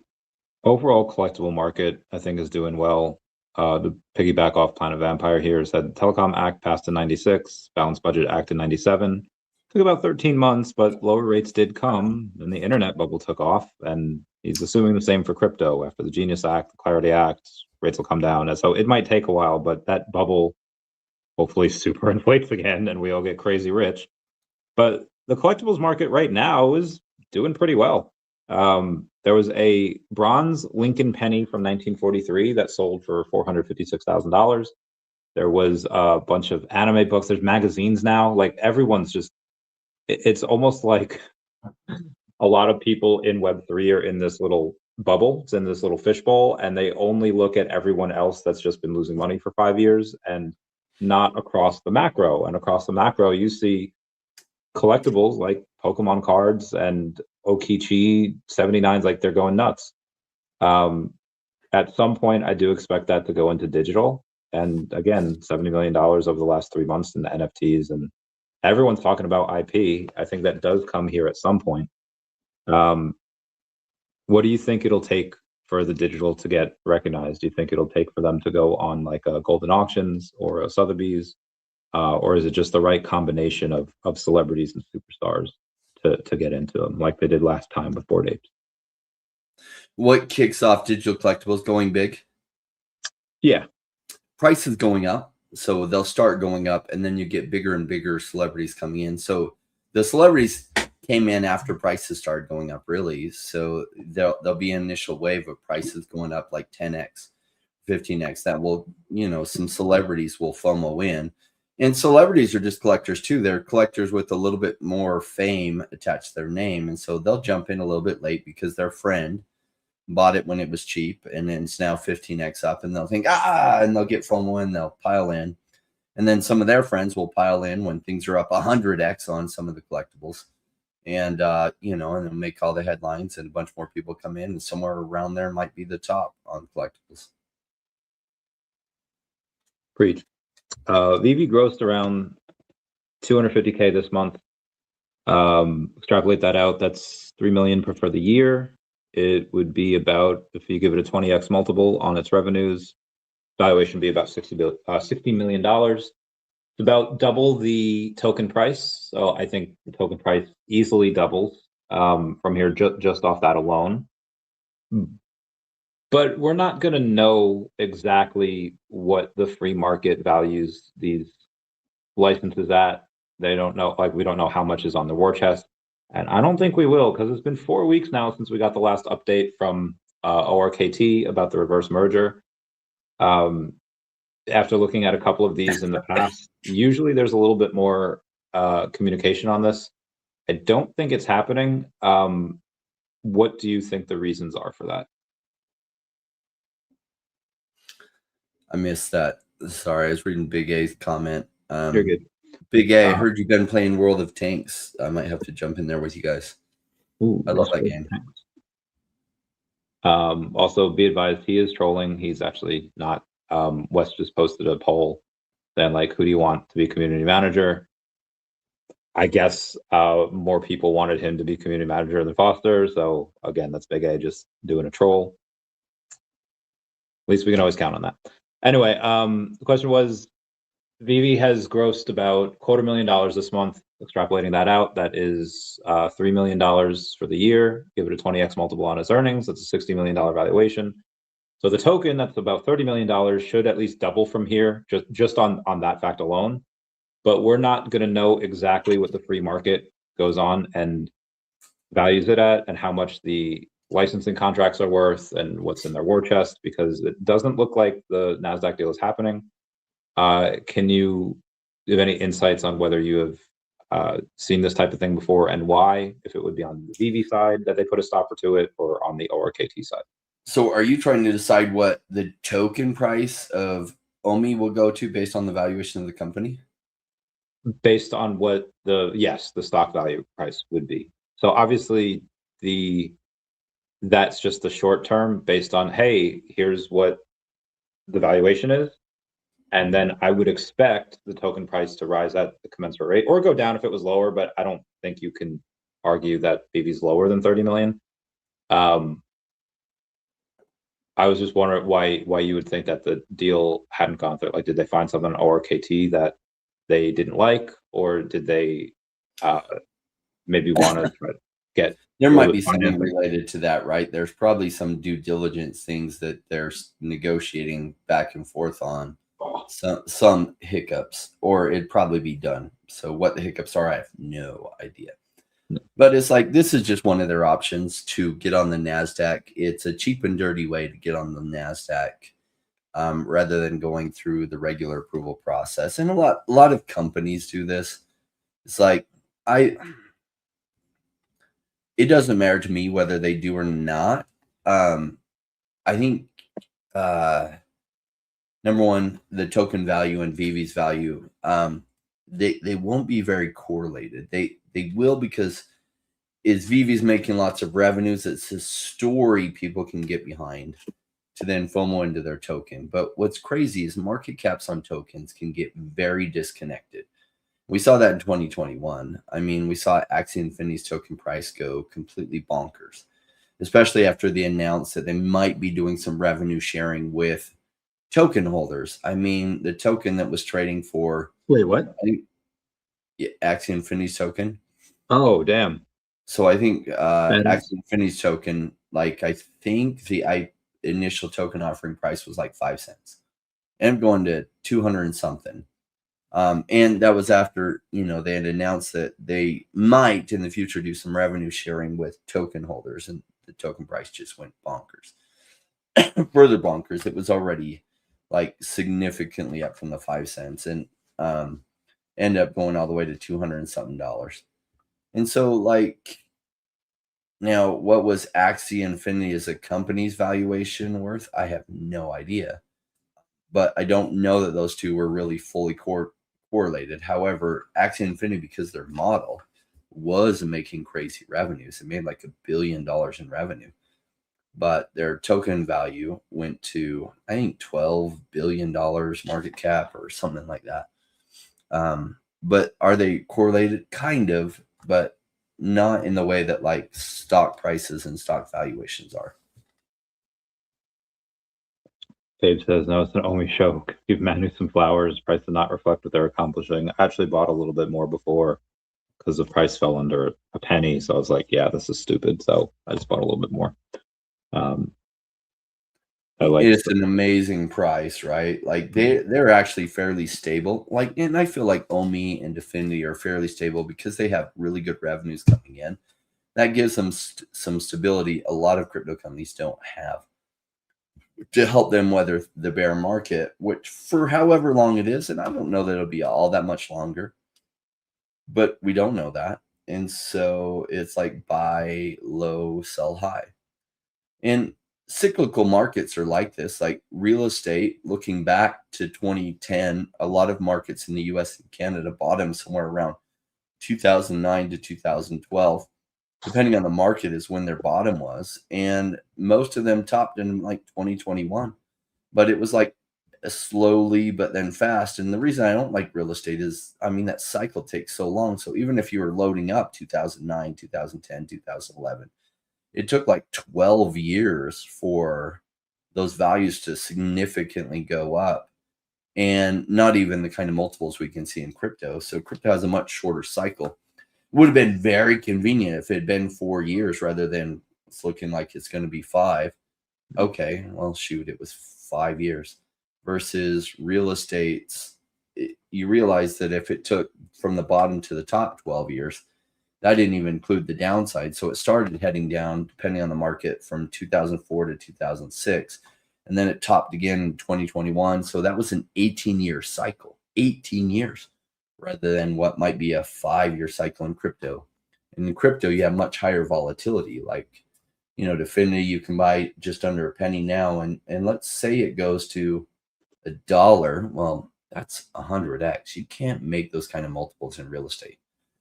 overall collectible market, I think, is doing well. The piggyback off Planet Vampire here said Telecom Act passed in 96, Balanced Budget Act in 97. Took about 13 months, but lower rates did come. Then the internet bubble took off, and he's assuming the same for crypto. After the Genius Act, the Clarity Act, rates will come down. And so it might take a while, but that bubble hopefully superinflates again and we all get crazy rich. But the collectibles market right now is doing pretty well. There was a bronze Lincoln penny from 1943 that sold for $456,000. There was a bunch of anime books. There's magazines now. Like everyone's just, it's almost like a lot of people in Web3 are in this little bubble, it's in this little fishbowl, and they only look at everyone else that's just been losing money for 5 years and not across the macro. And across the macro, you see collectibles like Pokemon cards and Okichi 79s, like they're going nuts. At some point, I do expect that to go into digital. And again, $70 million over the last 3 months in the NFTs, and everyone's talking about IP. I think that does come here at some point. What do you think it'll take for the digital to get recognized? Do you think it'll take for them to go on like a Golden Auctions or a Sotheby's? Or is it just the right combination of celebrities and superstars to get into them like they did last time with Bored Apes? What kicks off digital collectibles going big? Yeah. Prices going up. So they'll start going up, and then you get bigger and bigger celebrities coming in. So the celebrities came in after prices started going up, really. So there'll be an initial wave of prices going up like 10x, 15x. That will, some celebrities will FOMO in. And celebrities are just collectors too. They're collectors with a little bit more fame attached to their name. And so they'll jump in a little bit late because their friend bought it when it was cheap, and then it's now 15x up, and they'll think, and they'll get FOMO in, they'll pile in. And then some of their friends will pile in when things are up 100x on some of the collectibles. And, and they'll make all the headlines, and a bunch more people come in, and somewhere around there might be the top on collectibles. Preach. VeVe grossed around 250K this month. Extrapolate that out, that's 3 million for the year. It would be about, if you give it a 20x multiple on its revenues, valuation would be about $60 million. It's about double the token price. So I think the token price easily doubles from here just off that alone. But we're not going to know exactly what the free market values these licenses at. They don't know, like we don't know how much is on the war chest. And I don't think we will, because it's been 4 weeks now since we got the last update from ORKT about the reverse merger. After looking at a couple of these in the past, usually there's a little bit more communication on this. I don't think it's happening. What do you think the reasons are for that? I missed that. Sorry, I was reading Big A's comment. You're good. Big A, I heard you've been playing World of Tanks. I might have to jump in there with you guys. Ooh, I love that game. Also, be advised, he is trolling. He's actually not. Wes just posted a poll then, like, who do you want to be community manager? I guess more people wanted him to be community manager than Foster. So again, that's Big A just doing a troll. At least we can always count on that. Anyway, the question was, VeVe has grossed about $250,000 this month. Extrapolating that out, that is $3 million for the year. Give it a 20x multiple on its earnings. That's a $60 million valuation. So the token, that's about $30 million, should at least double from here, just on that fact alone. But we're not going to know exactly what the free market goes on and values it at, and how much the licensing contracts are worth, and what's in their war chest, because it doesn't look like the NASDAQ deal is happening. Can you give any insights on whether you have seen this type of thing before, and why, if it would be on the VeVe side that they put a stopper to it, or on the ORKT side? So are you trying to decide what the token price of OMI will go to based on the valuation of the company? Based on what the stock value price would be. So obviously that's just the short term based on, hey, here's what the valuation is. And then I would expect the token price to rise at the commensurate rate, or go down if it was lower, but I don't think you can argue that VeVe's lower than 30 million. I was just wondering why you would think that the deal hadn't gone through. Like, did they find something on ORKT that they didn't like, or did they maybe want to try to get? There might be something related to that, right? There's probably some due diligence things that they're negotiating back and forth on. Some hiccups, or it'd probably be done. So what the hiccups are, I have no idea. But it's like, this is just one of their options to get on the NASDAQ. It's a cheap and dirty way to get on the NASDAQ, rather than going through the regular approval process. And a lot of companies do this. It's like, it doesn't matter to me whether they do or not. I think number one, the token value and VeVe's value, they won't be very correlated. They will, because is VeVe's making lots of revenues. It's a story people can get behind to then FOMO into their token. But what's crazy is market caps on tokens can get very disconnected. We saw that in 2021. I mean, we saw Axie Infinity's token price go completely bonkers, especially after they announced that they might be doing some revenue sharing with token holders. I mean, the token that was trading for... Wait, what? I think Axie Infinity's token. Oh, damn. So I think Axie Infinity's token, like, I think the initial token offering price was like 5 cents. And going to 200 and something. And that was after, they had announced that they might in the future do some revenue sharing with token holders, and the token price just went bonkers. Further bonkers. It was already like significantly up from the 5 cents, and end up going all the way to 200 and something dollars. And so, like, now what was Axie Infinity as a company's valuation worth? I have no idea. But I don't know that those two were really fully correlated. However, Axie Infinity, because their model was making crazy revenues, it made like $1 billion in revenue, but their token value went to, I think, $12 billion market cap or something like that. But are they correlated? Kind of, but not in the way that like stock prices and stock valuations are. Dave says, no, it's an OMI show. Give Manu some flowers. Price did not reflect what they're accomplishing. I actually bought a little bit more before because the price fell under a penny. So I was like, yeah, this is stupid. So I just bought a little bit more. It's an amazing price, right? Like they're actually fairly stable. Like, and I feel like OMI and DEVVE are fairly stable because they have really good revenues coming in. That gives them some stability a lot of crypto companies don't have, to help them weather the bear market, which for however long it is, and I don't know that it'll be all that much longer, but we don't know that. And so it's like buy low, sell high. And cyclical markets are like this. Like real estate, looking back to 2010, a lot of markets in the US and Canada bottomed somewhere around 2009 to 2012. Depending on the market is when their bottom was. And most of them topped in like 2021. But it was like slowly, but then fast. And the reason I don't like real estate is, I mean, that cycle takes so long. So even if you were loading up 2009, 2010, 2011, it took like 12 years for those values to significantly go up, and not even the kind of multiples we can see in crypto. So crypto has a much shorter cycle. Would have been very convenient if it had been 4 years rather than it's looking like it's going to be 5. Okay, well, shoot, it was 5 years. Versus real estate, you realize that if it took from the bottom to the top 12 years, that didn't even include the downside. So it started heading down, depending on the market, from 2004 to 2006. And then it topped again in 2021. So that was an 18-year cycle, 18 years, rather than what might be a 5-year cycle in crypto. And in crypto, you have much higher volatility. Like, DEVVE, you can buy just under a penny now. And let's say it goes to $1. Well, that's 100x. You can't make those kind of multiples in real estate.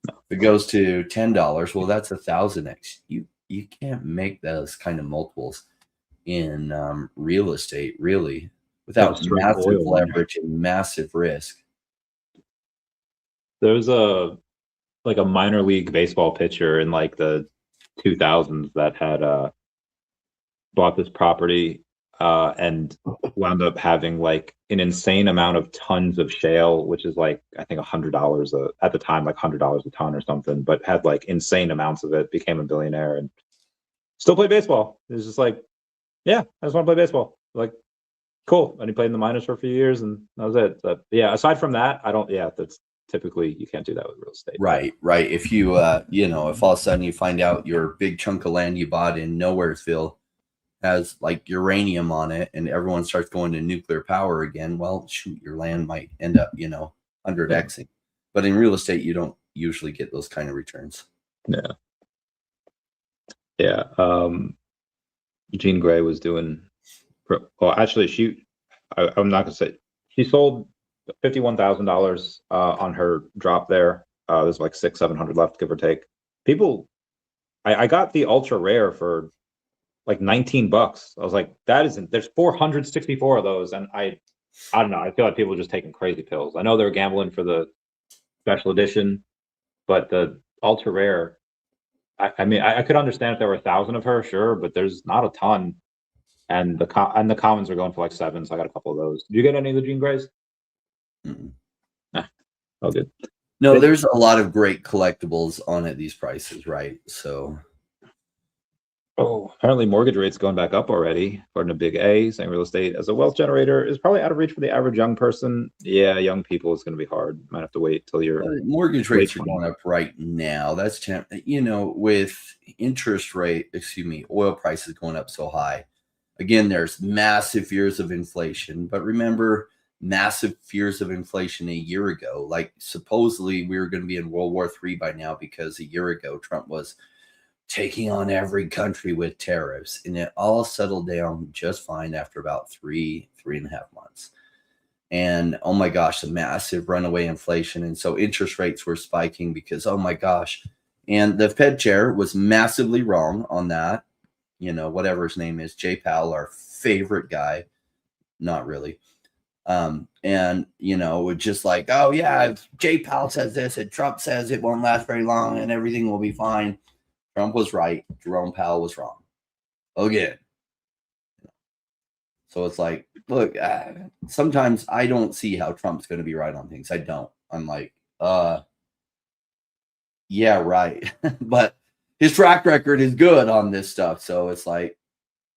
If it goes to $10, well, that's 1,000x. You can't make those kind of multiples in real estate, really, without massive leverage and massive risk. There was a minor league baseball pitcher in like the 2000s that had bought this property and wound up having like an insane amount of tons of shale, which is like, I think $100 at the time, like $100 a ton or something, but had like insane amounts of it, became a billionaire and still played baseball. It was just like, yeah, I just want to play baseball. Like, cool. And he played in the minors for a few years and that was it. But yeah, aside from that, that's typically you can't do that with real estate. Right. If you, if all of a sudden you find out your big chunk of land you bought in Nowheresville has like uranium on it and everyone starts going to nuclear power again, well, shoot, your land might end up, 100xing. But in real estate, you don't usually get those kind of returns. Yeah. Yeah. Jean Grey was doing, well, actually, I'm not gonna say, she sold $51,000 on her drop there. There's like 700 left, give or take. People, I got the ultra rare for like $19. I was like, that isn't, there's 464 of those, and I don't know. I feel like people are just taking crazy pills. I know they're gambling for the special edition, but the ultra rare, I mean, I could understand if there were 1,000 of her, sure, but there's not a ton. And the commons are going for like 7, so I got a couple of those. Did you get any of the Jean Greys? Nah, all good. No, there's a lot of great collectibles on at these prices, right? So, apparently mortgage rates going back up already, according to Big A, saying real estate as a wealth generator is probably out of reach for the average young person. Yeah, young people is going to be hard. Might have to wait till your mortgage rates are going up right now. That's, you know, with oil prices going up so high. Again, there's massive fears of inflation, but remember, massive fears of inflation a year ago. Like, supposedly we were going to be in World War III by now, because a year ago Trump was taking on every country with tariffs, and it all settled down just fine after about 3.5 months. And oh my gosh, the massive runaway inflation. And so interest rates were spiking because, oh my gosh. And the Fed chair was massively wrong on that. You know, whatever his name is, Jay Powell, our favorite guy. Not really. And, you know, just like, oh yeah, if Jay Powell says this and Trump says it won't last very long and everything will be fine. Trump was right. Jerome Powell was wrong. Again. So it's like, look, sometimes I don't see how Trump's going to be right on things. I don't. I'm like, yeah, right. But his track record is good on this stuff. So it's like,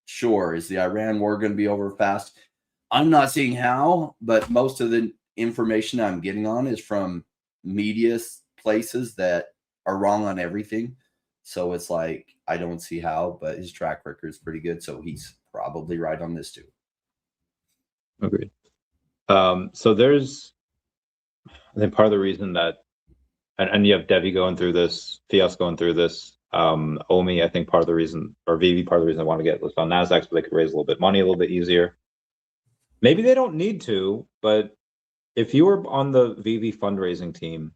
sure, is the Iran war going to be over fast? I'm not seeing how, but most of the information I'm getting on is from media places that are wrong on everything. So it's like, I don't see how, but his track record is pretty good. So he's probably right on this too. Agreed. So there's, I think part of the reason that, and you have DEVVE going through this, Fias going through this, OMI, I think part of the reason, or VeVe, part of the reason I want to get listed on NASDAQ, so they could raise a little bit of money a little bit easier. Maybe they don't need to, but if you were on the VeVe fundraising team,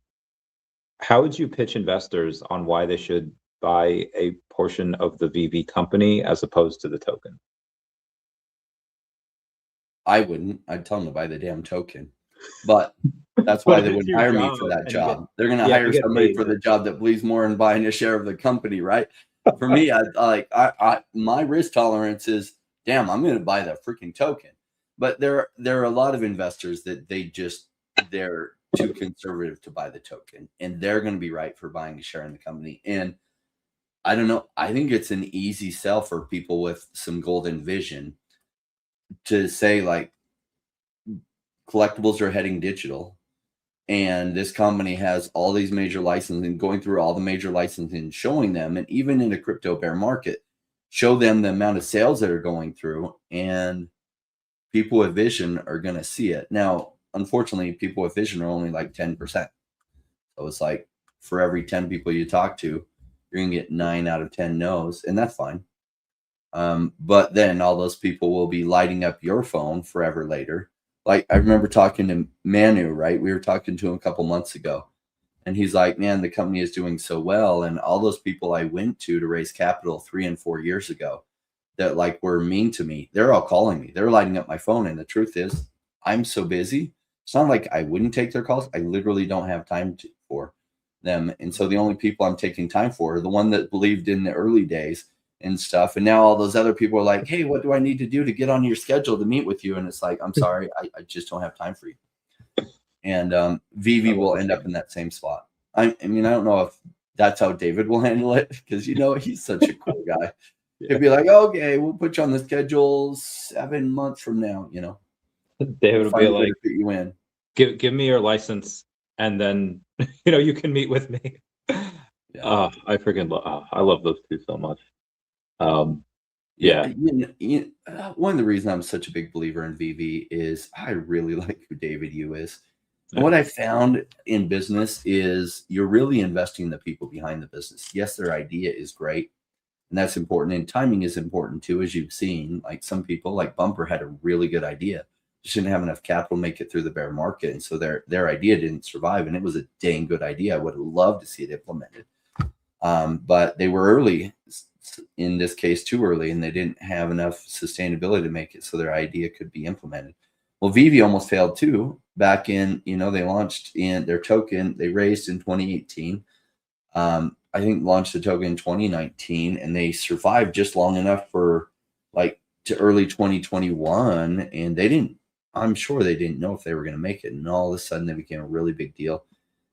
how would you pitch investors on why they should buy a portion of the VeVe company as opposed to the token? I wouldn't. I'd tell them to buy the damn token. But that's why they wouldn't hire me for that job. They're going to hire somebody for the job that believes more in buying a share of the company, right? For me, my risk tolerance is, damn, I'm going to buy that freaking token. But there are a lot of investors that they're too conservative to buy the token, and they're going to be right for buying a share in the company. And I don't know. I think it's an easy sell for people with some golden vision to say, like, collectibles are heading digital, and this company has all these major licensing, going through all the major licensing, showing them, and even in a crypto bear market, show them the amount of sales that are going through, and people with vision are going to see it. Now, unfortunately, people with vision are only like 10%. So it's like, for every 10 people you talk to, you're going to get 9 out of 10 no's, and that's fine. But then all those people will be lighting up your phone forever later. Like, I remember talking to Manu, right? We were talking to him a couple months ago, and he's like, man, the company is doing so well. And all those people I went to raise capital 3 and 4 years ago that like were mean to me, they're all calling me. They're lighting up my phone. And the truth is, I'm so busy. It's not like I wouldn't take their calls. I literally don't have time for them. And so the only people I'm taking time for are the one that believed in the early days and stuff. And now all those other people are like, hey, what do I need to do to get on your schedule to meet with you? And it's like, I'm sorry, I just don't have time for you. And VeVe will end up in that same spot. I mean, I don't know if that's how David will handle it, because, you know, he's such a cool guy. He'll be like, okay, we'll put you on the schedule 7 months from now, you know. David will be like, fit you in. Give me your license, and then, you know, you can meet with me. Yeah. I freaking I love those two so much. Yeah. One of the reasons I'm such a big believer in VeVe is I really like who David Yu is. And what I found in business is you're really investing in the people behind the business. Yes, their idea is great, And that's important. And timing is important too, as you've seen. Like some people, like Bumper, had a really good idea. Just didn't have enough capital to make it through the bear market. And so their idea didn't survive. And it was a dang good idea. I would have loved to see it implemented. But they were early, in this case, too early, and they didn't have enough sustainability to make it so their idea could be implemented. Well, VeVe almost failed too. Back in, they launched in their token, they raised in 2018. I think launched the token in 2019, and they survived just long enough for like to early 2021. And I'm sure they didn't know if they were going to make it. And all of a sudden they became a really big deal.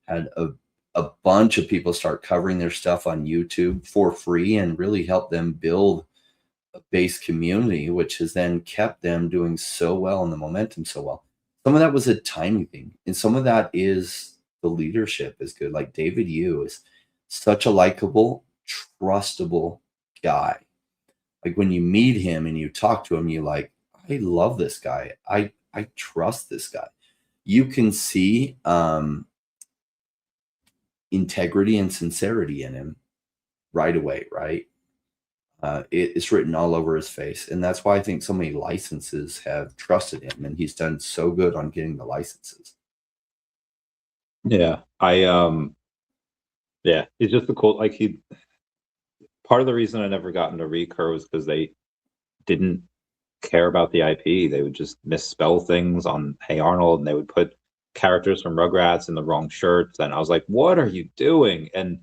Had a bunch of people start covering their stuff on YouTube for free and really helped them build a base community, which has then kept them doing so well and the momentum so well. Some of that was a timing thing, and some of that is the leadership is good. Like David Yu is such a likable, trustable guy. Like when you meet him and you talk to him, you're like, I love this guy. I trust this guy. You can see integrity and sincerity in him right away, right? It's written all over his face. And that's why I think so many licenses have trusted him, and he's done so good on getting the licenses. Yeah. Yeah, he's just a cool, like part of the reason I never got into Recur was because they didn't care about the IP. They would just misspell things on Hey Arnold, and they would put characters from Rugrats in the wrong shirts. And I was like, what are you doing? And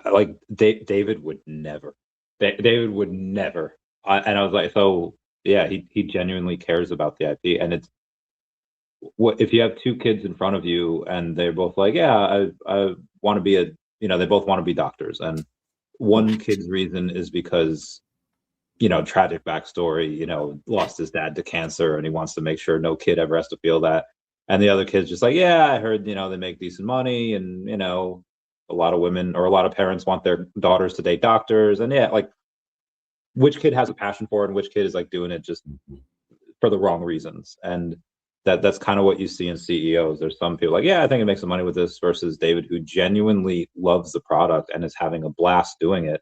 like David would never. David would never. And I was like, so yeah, he genuinely cares about the IP. And it's what if you have two kids in front of you and they're both like, yeah, I want to be they both want to be doctors, and one kid's reason is because tragic backstory, lost his dad to cancer and he wants to make sure no kid ever has to feel that. And the other kid's just like, yeah, I heard, they make decent money, and, a lot of women or a lot of parents want their daughters to date doctors. And yeah, like which kid has a passion for it and which kid is like doing it just for the wrong reasons. And that's kind of what you see in CEOs. There's some people like, yeah, I think it makes some money with this, versus David, who genuinely loves the product and is having a blast doing it.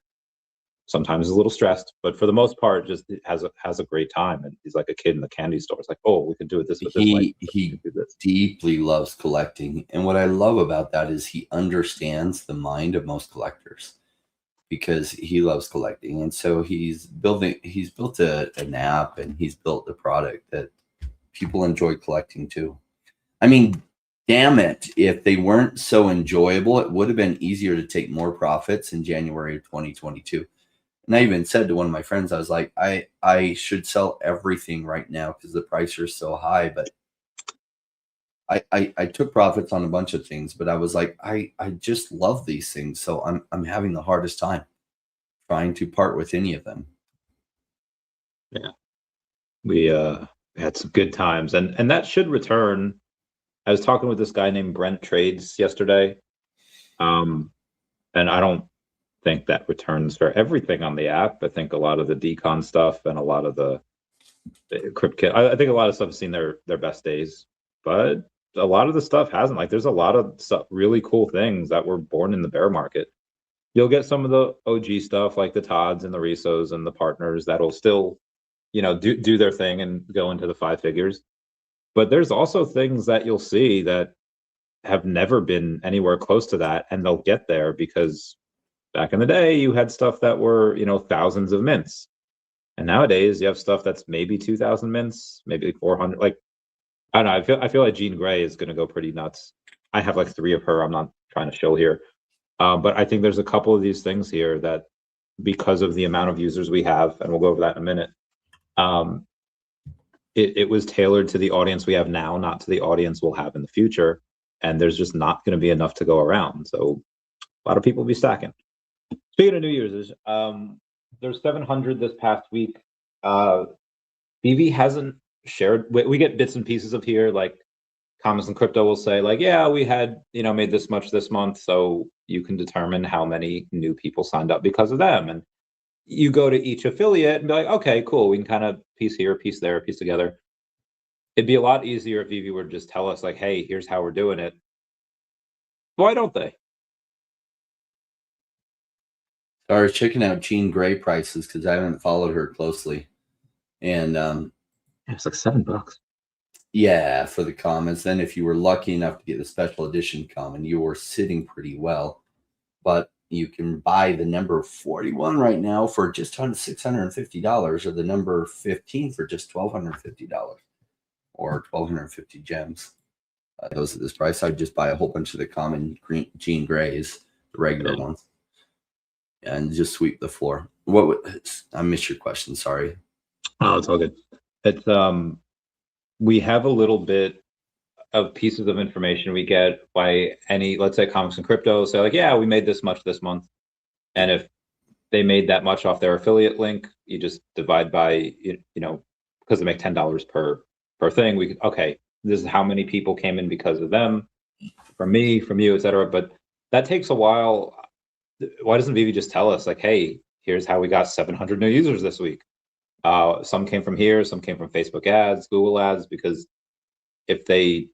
Sometimes is a little stressed, but for the most part, just has a great time. And he's like a kid in the candy store. It's like, oh, we can do it this way. He deeply loves collecting, and what I love about that is he understands the mind of most collectors because he loves collecting. And so he's built an app, and he's built a product that people enjoy collecting too. I mean, damn it, if they weren't so enjoyable, it would have been easier to take more profits in January of 2022. And I even said to one of my friends, I was like, I should sell everything right now because the prices are so high. But I took profits on a bunch of things, but I was like, I just love these things. So I'm having the hardest time trying to part with any of them. Yeah. We had some good times, and that should return. I was talking with this guy named Brent Trades yesterday. And I don't think that returns for everything on the app. I think a lot of the decon stuff and a lot of the CryptKit, I think a lot of stuff has seen their best days, but a lot of the stuff hasn't. Like there's a lot of stuff, really cool things that were born in the bear market. You'll get some of the OG stuff like the Todds and the Risos and the partners that'll still, do their thing and go into the 5 figures. But there's also things that you'll see that have never been anywhere close to that, and they'll get there because back in the day, you had stuff that were, thousands of mints. And nowadays you have stuff that's maybe 2,000 mints, maybe 400. Like, I don't know. I feel like Jean Grey is going to go pretty nuts. I have like 3 of her. I'm not trying to show here. But I think there's a couple of these things here that, because of the amount of users we have, and we'll go over that in a minute, it was tailored to the audience we have now, not to the audience we'll have in the future. And there's just not going to be enough to go around. So a lot of people will be stacking. Speaking of new users, there's 700 this past week. VeVe hasn't shared. We get bits and pieces of here, like Comments in Crypto will say, like, yeah, we had made this much this month, so you can determine how many new people signed up because of them. And you go to each affiliate and be like, okay, cool, we can kind of piece here, piece there, piece together. It'd be a lot easier if VeVe were to just tell us, like, hey, here's how we're doing it. Why don't they? I was checking out Jean Grey prices because I haven't followed her closely. And it's like $7. yeah, for the commons. Then if you were lucky enough to get the special edition common, you were sitting pretty well. But you can buy the number 41 right now for just $650, or the number 15 for just $1,250, or 1,250 gems. Those at this price, I'd just buy a whole bunch of the common Jean Greys, the regular ones, and just sweep the floor. I missed your question. Sorry. Oh, it's all good. It's we have a little bit of pieces of information we get by any, let's say, Comics and Crypto say like, yeah, we made this much this month, and if they made that much off their affiliate link, you just divide by, because they make $10 per thing. We could, okay, this is how many people came in because of them, from me, from you, etc. But that takes a while. Why doesn't VeVe just tell us like, hey, here's how we got 700 new users this week? Some came from here, some came from Facebook ads, Google ads, because if they,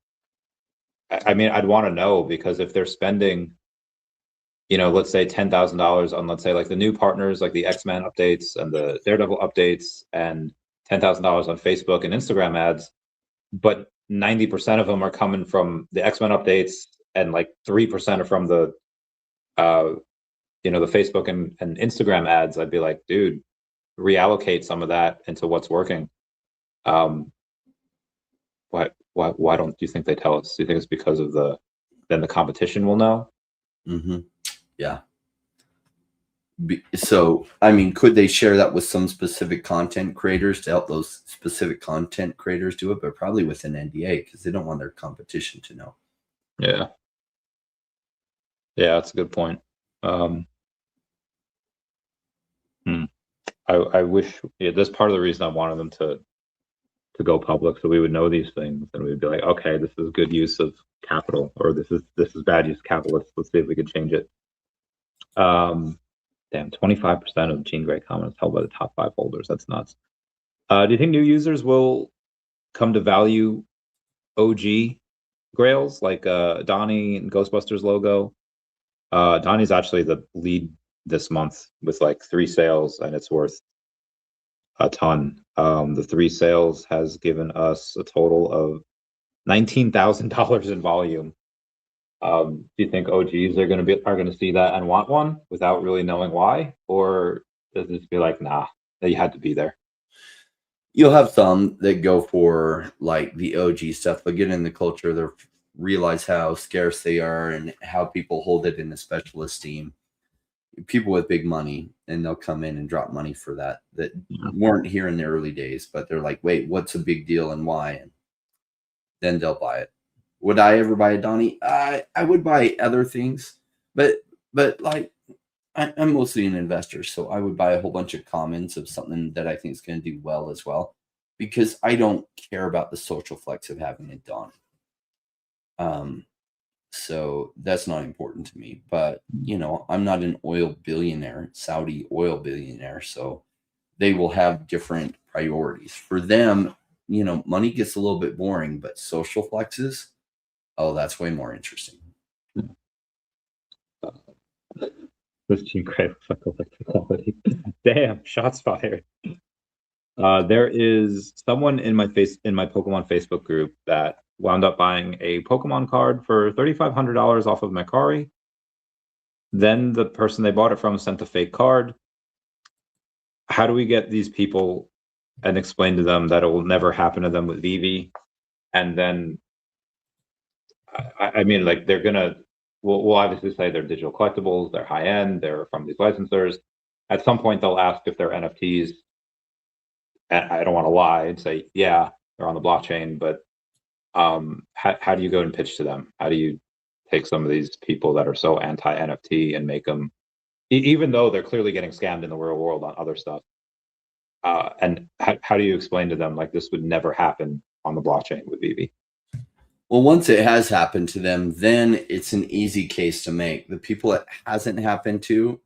I mean, I'd want to know, because if they're spending, let's say $10,000 on, let's say, like the new partners, like the X-Men updates and the Daredevil updates, and $10,000 on Facebook and Instagram ads, but 90% of them are coming from the X-Men updates, and like 3% are from the, the Facebook and Instagram ads, I'd be like, dude, reallocate some of that into what's working. Why don't you think they tell us? Do you think it's because of then the competition will know? Mm-hmm. Yeah. So, I mean, could they share that with some specific content creators to help those specific content creators do it? But probably with an NDA, because they don't want their competition to know. Yeah. Yeah, that's a good point. I wish, that's part of the reason I wanted them to go public, so we would know these things, and we'd be like, okay, this is good use of capital, or this is bad use of capital. Let's see if we can change it. Damn, 25% of Jean Grey common is held by the top 5 holders. That's nuts. Do you think new users will come to value OG grails like Donnie and Ghostbusters logo? Donnie's actually the lead this month with like 3 sales, and it's worth a ton. The 3 sales has given us a total of $19,000 in volume. Do you think OGs are going to see that and want one without really knowing why, or does it be like, nah, you had to be there? You'll have some that go for like the OG stuff, but get in the culture, they realize how scarce they are and how people hold it in a special esteem. People with big money, and they'll come in and drop money for that weren't here in the early days, but they're like, wait, what's a big deal and why? And then they'll buy it. Would I ever buy a Donnie? I would buy other things, but like I'm mostly an investor, so I would buy a whole bunch of commons of something that I think is going to do well as well, because I don't care about the social flex of having a Donnie. So that's not important to me. But, I'm not an oil billionaire, Saudi oil billionaire. So they will have different priorities. For them, money gets a little bit boring, but social flexes, oh, that's way more interesting. This Jean Grey looks like electricity. Damn, shots fired. There is someone in my Pokemon Facebook group that wound up buying a Pokemon card for $3,500 off of Mercari. Then the person they bought it from sent a fake card. How do we get these people and explain to them that it will never happen to them with VeVe? And then, I mean, like, we'll obviously say they're digital collectibles, they're high end, they're from these licensors. At some point, they'll ask if they're NFTs. And I don't want to lie and say, yeah, they're on the blockchain, but how do you go and pitch to them? How do you take some of these people that are so anti-NFT and make them, even though they're clearly getting scammed in the real world on other stuff, and how do you explain to them like this would never happen on the blockchain with VeVe? Well, once it has happened to them, then it's an easy case to make. The people it hasn't happened to,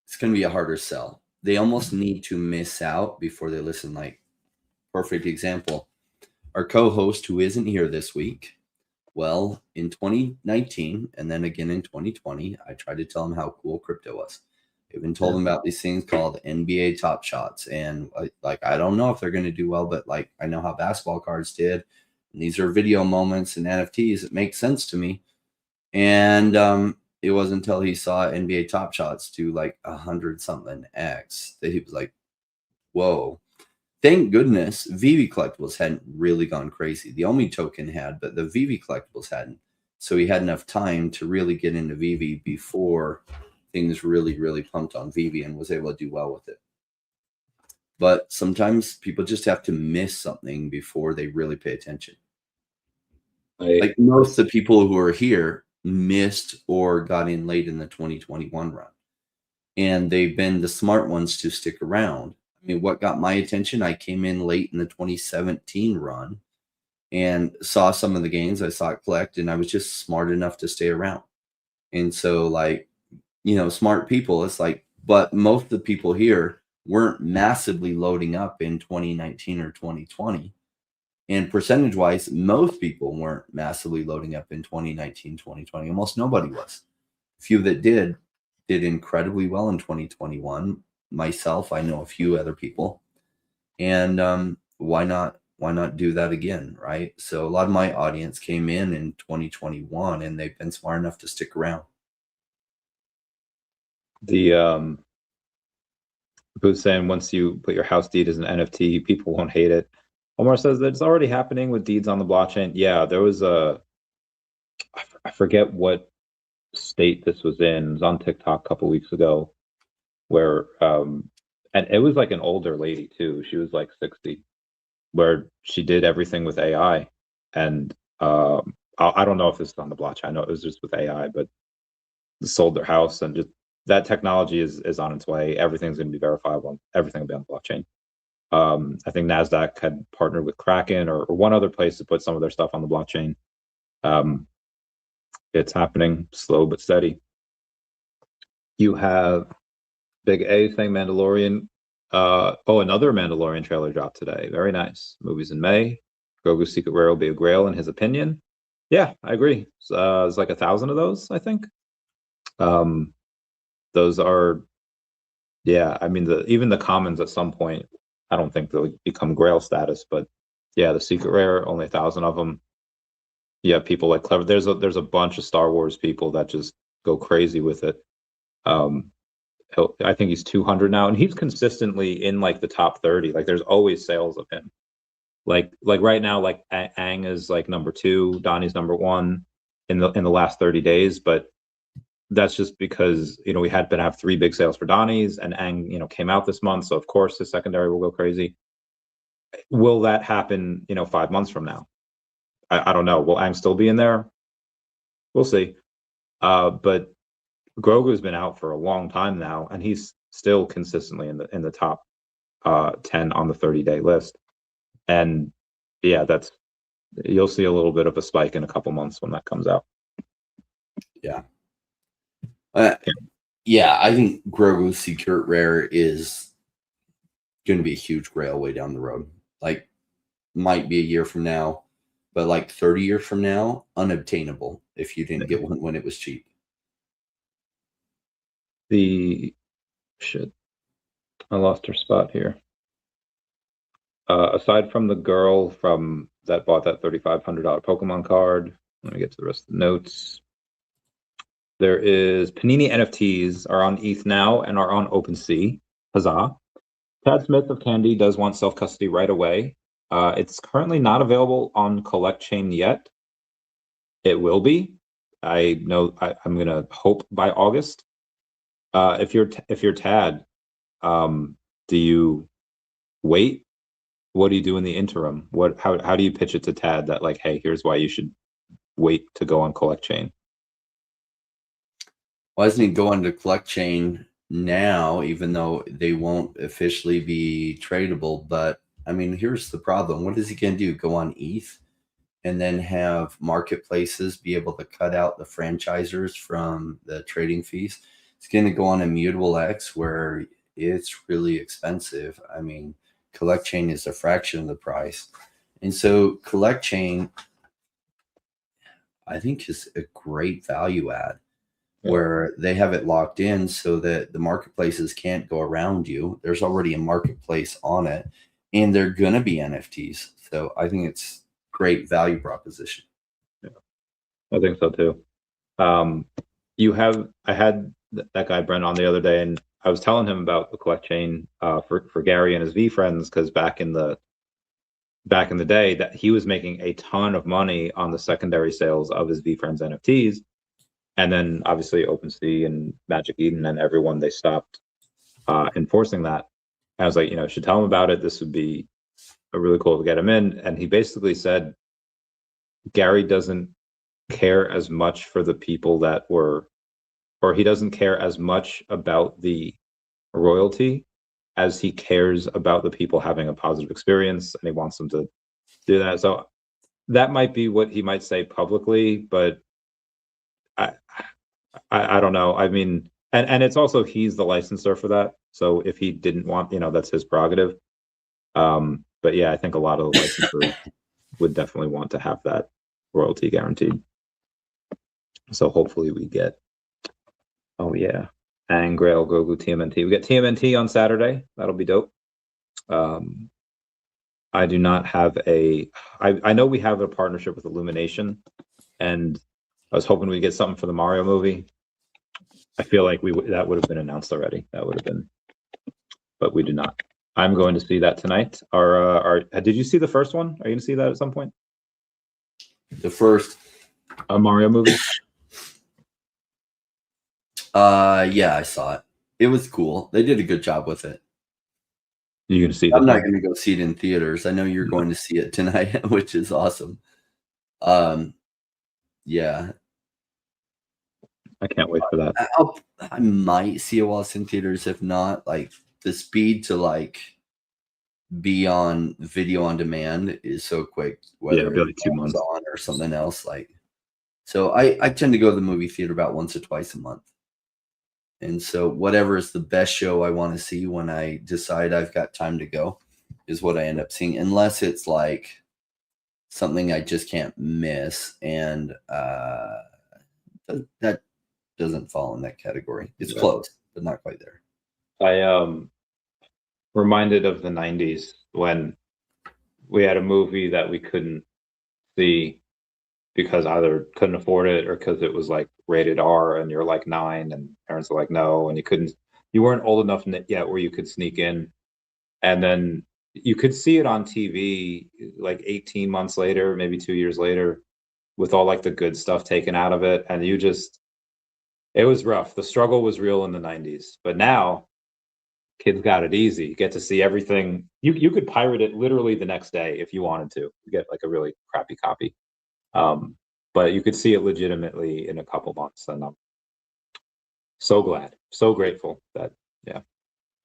it's going to be a harder sell. They almost need to miss out before they listen. Like, perfect example, our co-host who isn't here this week Well, in 2019 and then again in 2020, I tried to tell them how cool crypto was. I even told them about these things called NBA Top Shots. And like, I don't know if they're going to do well, but like, I know how basketball cards did. And these are video moments and NFTs. It makes sense to me. And it wasn't until he saw NBA Top Shots do like 100 something X that he was like, whoa. Thank goodness VeVe Collectibles hadn't really gone crazy. The OMI token had, but the VeVe Collectibles hadn't. So he had enough time to really get into VeVe before things really pumped on VeVe and was able to do well with it. But sometimes people just have to miss something before they really pay attention. Like most of the people who are here missed or got in late in the 2021 run. And they've been the smart ones to stick around. I mean, what got my attention, I came in late in the 2017 run and saw some of the gains. I saw it collect, and I was just smart enough to stay around. And so, like, you know, smart people, it's like, but most of the people here weren't massively loading up in 2019 or 2020. And percentage-wise, most people weren't massively loading up in 2019, 2020. Almost nobody was. A few that did incredibly well in 2021. Myself, I know a few other people. And why not do that again, right? So a lot of my audience came in 2021, and they've been smart enough to stick around. The who's saying once you put your house deed as an NFT, people won't hate it. Omar says that it's already happening with deeds on the blockchain. Yeah, there was I forget what state this was in. It was on TikTok a couple weeks ago, where and it was like an older lady too. She was like 60, where she did everything with AI. And I don't know if this is on the blockchain. I know it was just with AI, but sold their house, and just that technology is on its way. Everything's going to be verifiable. Everything will be on the blockchain. I think NASDAQ had partnered with Kraken or one other place to put some of their stuff on the blockchain. It's happening, slow but steady. You have Big A saying Mandalorian. Another Mandalorian trailer dropped today. Very nice. Movies in May. Grogu's secret rare will be a grail in his opinion. Yeah, I agree. There's like 1,000 of those, I think. Those are, yeah, I mean, even the commons at some point, I don't think they'll become grail status, but yeah, the secret rare, only 1,000 of them. Yeah, people like Clever. There's a bunch of Star Wars people that just go crazy with it. I think he's 200 now, and he's consistently in like the top 30. Like there's always sales of him. Like right now, like Aang is like number 2, Donnie's number 1 in the last 30 days, but that's just because, you know, we had been have 3 big sales for Donnie's, and Aang, you know, came out this month, so of course his secondary will go crazy. Will that happen, you know, 5 months from now? I don't know. Will Aang still be in there? We'll see. But Grogu's been out for a long time now, and he's still consistently in the top 10 on the 30-day list. And yeah, you'll see a little bit of a spike in a couple months when that comes out. Yeah. Yeah, I think Grogu's secret rare is going to be a huge grail way down the road. Like, might be a year from now, but like 30 years from now, unobtainable if you didn't get one when it was cheap. I lost her spot here. Aside from the girl that bought that $3,500 Pokemon card, let me get to the rest of the notes. There is Panini NFTs are on ETH now and are on OpenSea. Huzzah. Tad Smith of Candy does want self-custody right away. It's currently not available on Collect Chain yet. It will be. I know I'm going to hope by August. If you're Tad, do you wait? What do you do in the interim? How do you pitch it to Tad that, like, hey, here's why you should wait to go on Collect Chain? Why doesn't he go on to Collect Chain now, even though they won't officially be tradable? But I mean, here's the problem. What is he going to do? Go on ETH and then have marketplaces be able to cut out the franchisers from the trading fees? It's going to go on Immutable X, where it's really expensive. I mean, Collect Chain is a fraction of the price. And so Collect Chain, I think is a great value add, where they have it locked in so that the marketplaces can't go around you. There's already a marketplace on it, and they're going to be NFTs. So I think it's great value proposition. Yeah, I think so too. I had that guy Brent on the other day, and I was telling him about the collect chain for Gary and his V friends, because back in the day that he was making a ton of money on the secondary sales of his V friends NFTs. And then obviously OpenSea and Magic Eden and everyone, they stopped enforcing that. And I was like, you should tell him about it. This would be really cool to get him in. And he basically said Gary doesn't care as much for the people that were, or he doesn't care as much about the royalty as he cares about the people having a positive experience, and he wants them to do that. So that might be what he might say publicly, but I don't know. I mean, and it's also, he's the licensor for that. So if he didn't want, that's his prerogative. But yeah, I think a lot of the licensors would definitely want to have that royalty guaranteed. So hopefully we get, oh yeah, and Grail, Grogu, TMNT. We get TMNT on Saturday. That'll be dope. I do not have I know we have a partnership with Illumination, and I was hoping we'd get something for the Mario movie. I feel like that would have been announced already. That would have been, but we do not. I'm going to see that tonight. Did you see the first one? Are you going to see that at some point? The first Mario movie? Yeah, I saw it. It was cool. They did a good job with it. You're going to see it? I'm not going to go see it in theaters. I know you're going to see it tonight, which is awesome. Yeah. I can't wait for that. I might see it while it's in theaters. If not, like, the speed to like be on video on demand is so quick, whether it'll be like 2 months on or something else. Like, so I tend to go to the movie theater about once or twice a month. And so whatever is the best show I want to see when I decide I've got time to go is what I end up seeing, unless it's like something I just can't miss. And that doesn't fall in that category. It's close, but not quite there. I reminded of the 90s when we had a movie that we couldn't see because either couldn't afford it or because it was like rated R and you're like 9 and parents are like no, and you weren't old enough yet where you could sneak in, and then you could see it on TV like 18 months later, maybe 2 years later, with all like the good stuff taken out of it, and it was rough. The struggle was real in the 90s, but now kids got it easy. You get to see everything. You could pirate it literally the next day if you wanted to. You get like a really crappy copy. But you could see it legitimately in a couple months, and I'm so glad, so grateful that, yeah.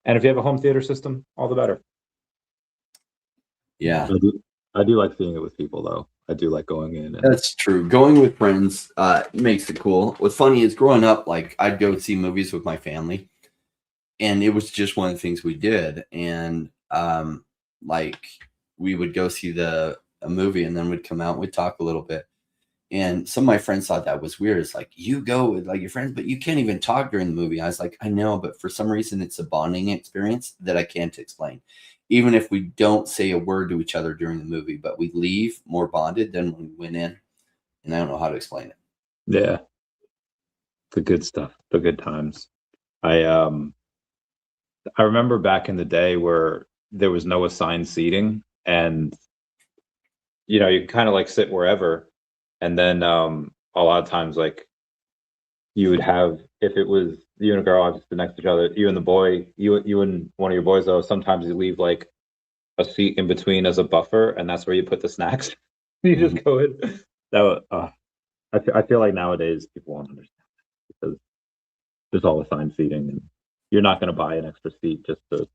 And if you have a home theater system, all the better. Yeah. I do like seeing it with people, though. I do like going in. That's true. Going with friends makes it cool. What's funny is growing up, like, I'd go see movies with my family, and it was just one of the things we did. And like, we would go see a movie, and then we'd come out and we'd talk a little bit. And some of my friends thought that was weird. It's like, you go with like your friends, but you can't even talk during the movie. I was like, I know, but for some reason it's a bonding experience that I can't explain. Even if we don't say a word to each other during the movie, but we leave more bonded than when we went in. And I don't know how to explain it. Yeah. The good stuff, the good times. I remember back in the day where there was no assigned seating, and you kind of like sit wherever. And then a lot of times, like, you would have, if it was you and a girl obviously next to each other, you and the boy, you and one of your boys, though, sometimes you leave like a seat in between as a buffer, and that's where you put the snacks. You just go in. I feel like nowadays people won't understand that, because there's all assigned seating, and you're not going to buy an extra seat just for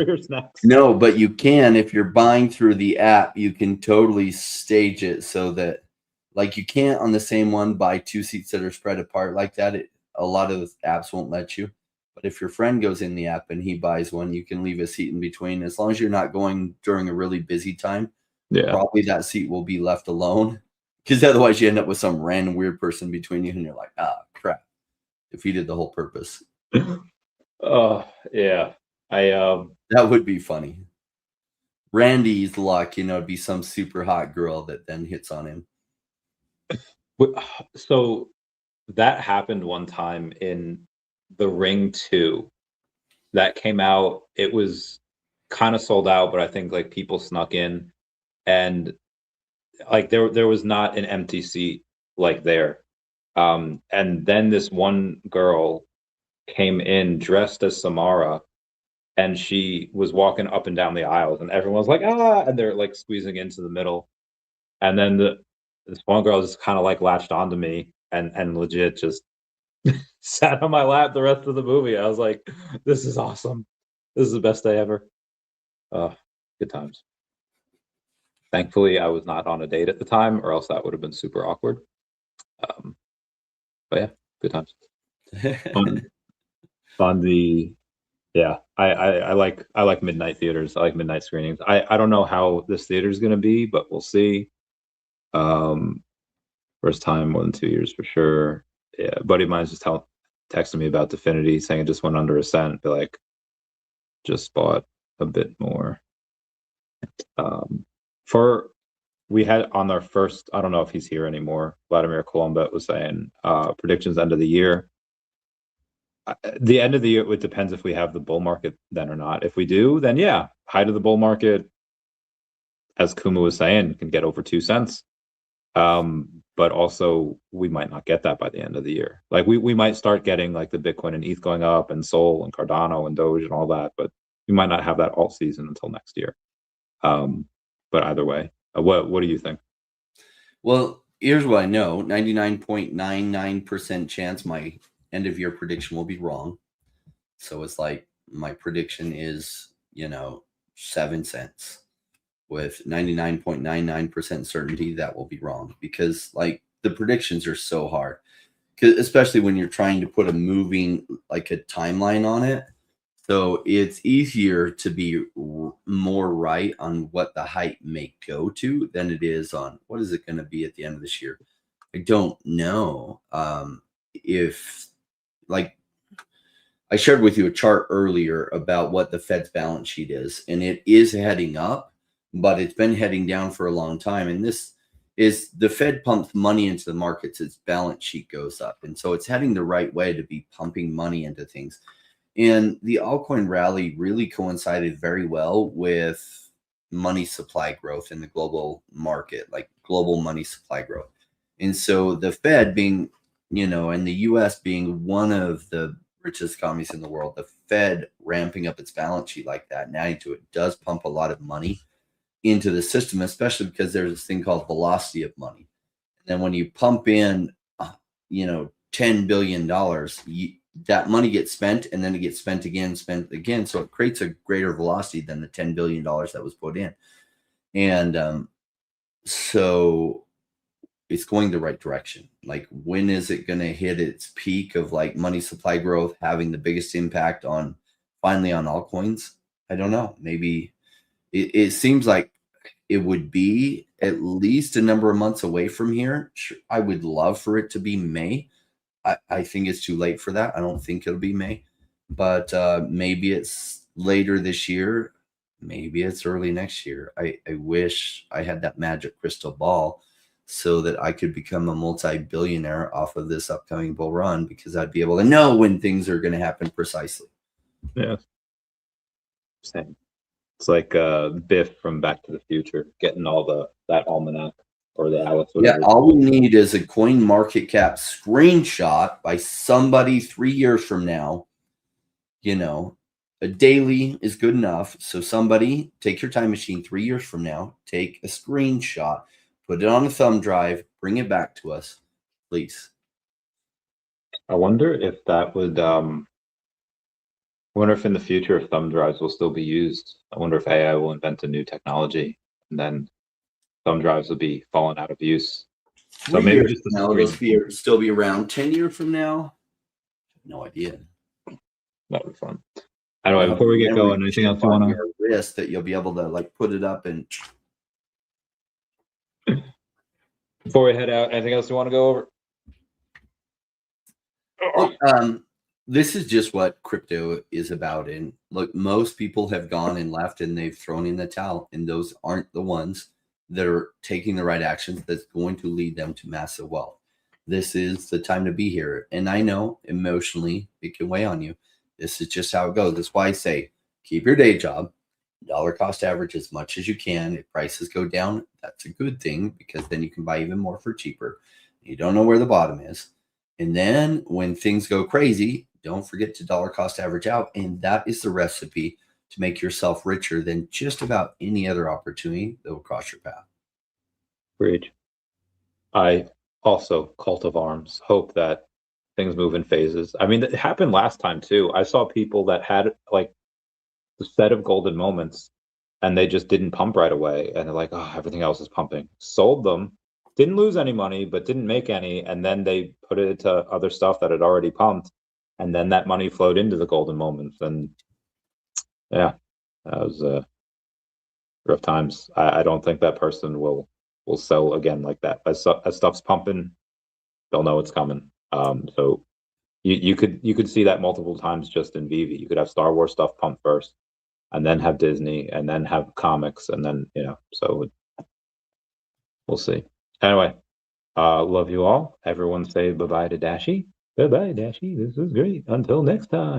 your snacks. No, but you can. If you're buying through the app, you can totally stage it so that, like, you can't on the same one buy 2 seats that are spread apart like that. A lot of the apps won't let you. But if your friend goes in the app and he buys one, you can leave a seat in between. As long as you're not going during a really busy time, yeah, probably that seat will be left alone. Because otherwise you end up with some random weird person between you and you're like, ah, crap. Defeated the whole purpose. Oh, yeah. That would be funny. Randy's luck, it'd be some super hot girl that then hits on him. So that happened one time in the Ring 2. That came out. It was kind of sold out, but I think like people snuck in, and like there was not an empty seat like there. And then this one girl came in dressed as Samara, and she was walking up and down the aisles, and everyone's like, ah, and they're like squeezing into the middle. And then this one girl just kind of like latched onto me and legit just sat on my lap the rest of the movie. I was like, this is awesome. This is the best day ever. Good times. Thankfully, I was not on a date at the time, or else that would have been super awkward. But yeah, good times. On the I like midnight theaters. I like midnight screenings. I don't know how this theater is going to be, but we'll see. First time more than 2 years for sure. Yeah, a buddy of mine's just texting me about Definity, saying it just went under a cent. Be like, just bought a bit more. We had on our first, I don't know if he's here anymore, Vladimir Colombet was saying predictions end of the year. The end of the year, it depends if we have the bull market then or not. If we do, then yeah, height of the bull market, as Kuma was saying, can get over 2 cents. But also we might not get that by the end of the year. Like we might start getting like the Bitcoin and ETH going up and Sol and Cardano and Doge and all that, but we might not have that alt season until next year. But either way, what do you think? Well, here's what I know: 99.99% chance my end of year prediction will be wrong. So it's like my prediction is 7 cents. With 99.99% certainty that will be wrong, because like the predictions are so hard, especially when you're trying to put a moving like a timeline on it. So it's easier to be more right on what the height may go to than it is on what is it going to be at the end of this year. I don't know. If like I shared with you a chart earlier about what the Fed's balance sheet is, and it is heading up, but it's been heading down for a long time. And this is the Fed pumps money into the markets, its balance sheet goes up. And so it's heading the right way to be pumping money into things. And the altcoin rally really coincided very well with money supply growth in the global market, like global money supply growth. And so the Fed being, and the US being one of the richest economies in the world, the Fed ramping up its balance sheet like that and adding to it does pump a lot of money into the system, especially because there's this thing called velocity of money. And then when you pump in, $10 billion, that money gets spent and then it gets spent again. So it creates a greater velocity than the $10 billion that was put in. And so it's going the right direction. Like, when is it going to hit its peak of like money supply growth having the biggest impact finally on altcoins? I don't know. Maybe it seems like it would be at least a number of months away from here. I would love for it to be May. I think it's too late for that. I don't think it'll be May, but maybe it's later this year. Maybe it's early next year. I wish I had that magic crystal ball so that I could become a multi-billionaire off of this upcoming bull run, because I'd be able to know when things are going to happen precisely. Yeah. Same. It's like Biff from Back to the Future, getting all that almanac or the Alice. Yeah, all we need is a coin market cap screenshot by somebody 3 years from now. A daily is good enough. So somebody take your time machine 3 years from now, take a screenshot, put it on a thumb drive, bring it back to us, please. I wonder if that would I wonder if in the future thumb drives will still be used. I wonder if AI will invent a new technology and then thumb drives will be falling out of use. So maybe just they'll still be around. 10 years from now, no idea. That would be fun. Anyway, before we get going, anything else you want to? Wrist that you'll be able to like put it up and. Before we head out, anything else you want to go over? Look, this is just what crypto is about. And look, most people have gone and left and they've thrown in the towel, and those aren't the ones that are taking the right actions that's going to lead them to massive wealth. This is the time to be here. And I know emotionally it can weigh on you. This is just how it goes. That's why I say keep your day job, dollar cost average as much as you can. If prices go down, that's a good thing because then you can buy even more for cheaper. You don't know where the bottom is. And then when things go crazy, don't forget to dollar cost average out. And that is the recipe to make yourself richer than just about any other opportunity that will cross your path. Agreed. I also, cult of arms, hope that things move in phases. I mean, it happened last time too. I saw people that had like the set of golden moments and they just didn't pump right away. And they're like, oh, everything else is pumping. Sold them, didn't lose any money, but didn't make any. And then they put it into other stuff that had already pumped. And then that money flowed into the golden moments. And yeah, that was rough times. I don't think that person will sell again like that. As stuff's pumping, they'll know it's coming. So you could see that multiple times just in VeVe. You could have Star Wars stuff pump first, and then have Disney, and then have comics, and then So we'll see. Anyway, love you all. Everyone say bye bye to Dashi. Bye bye, Dashi. This was great. Until next time.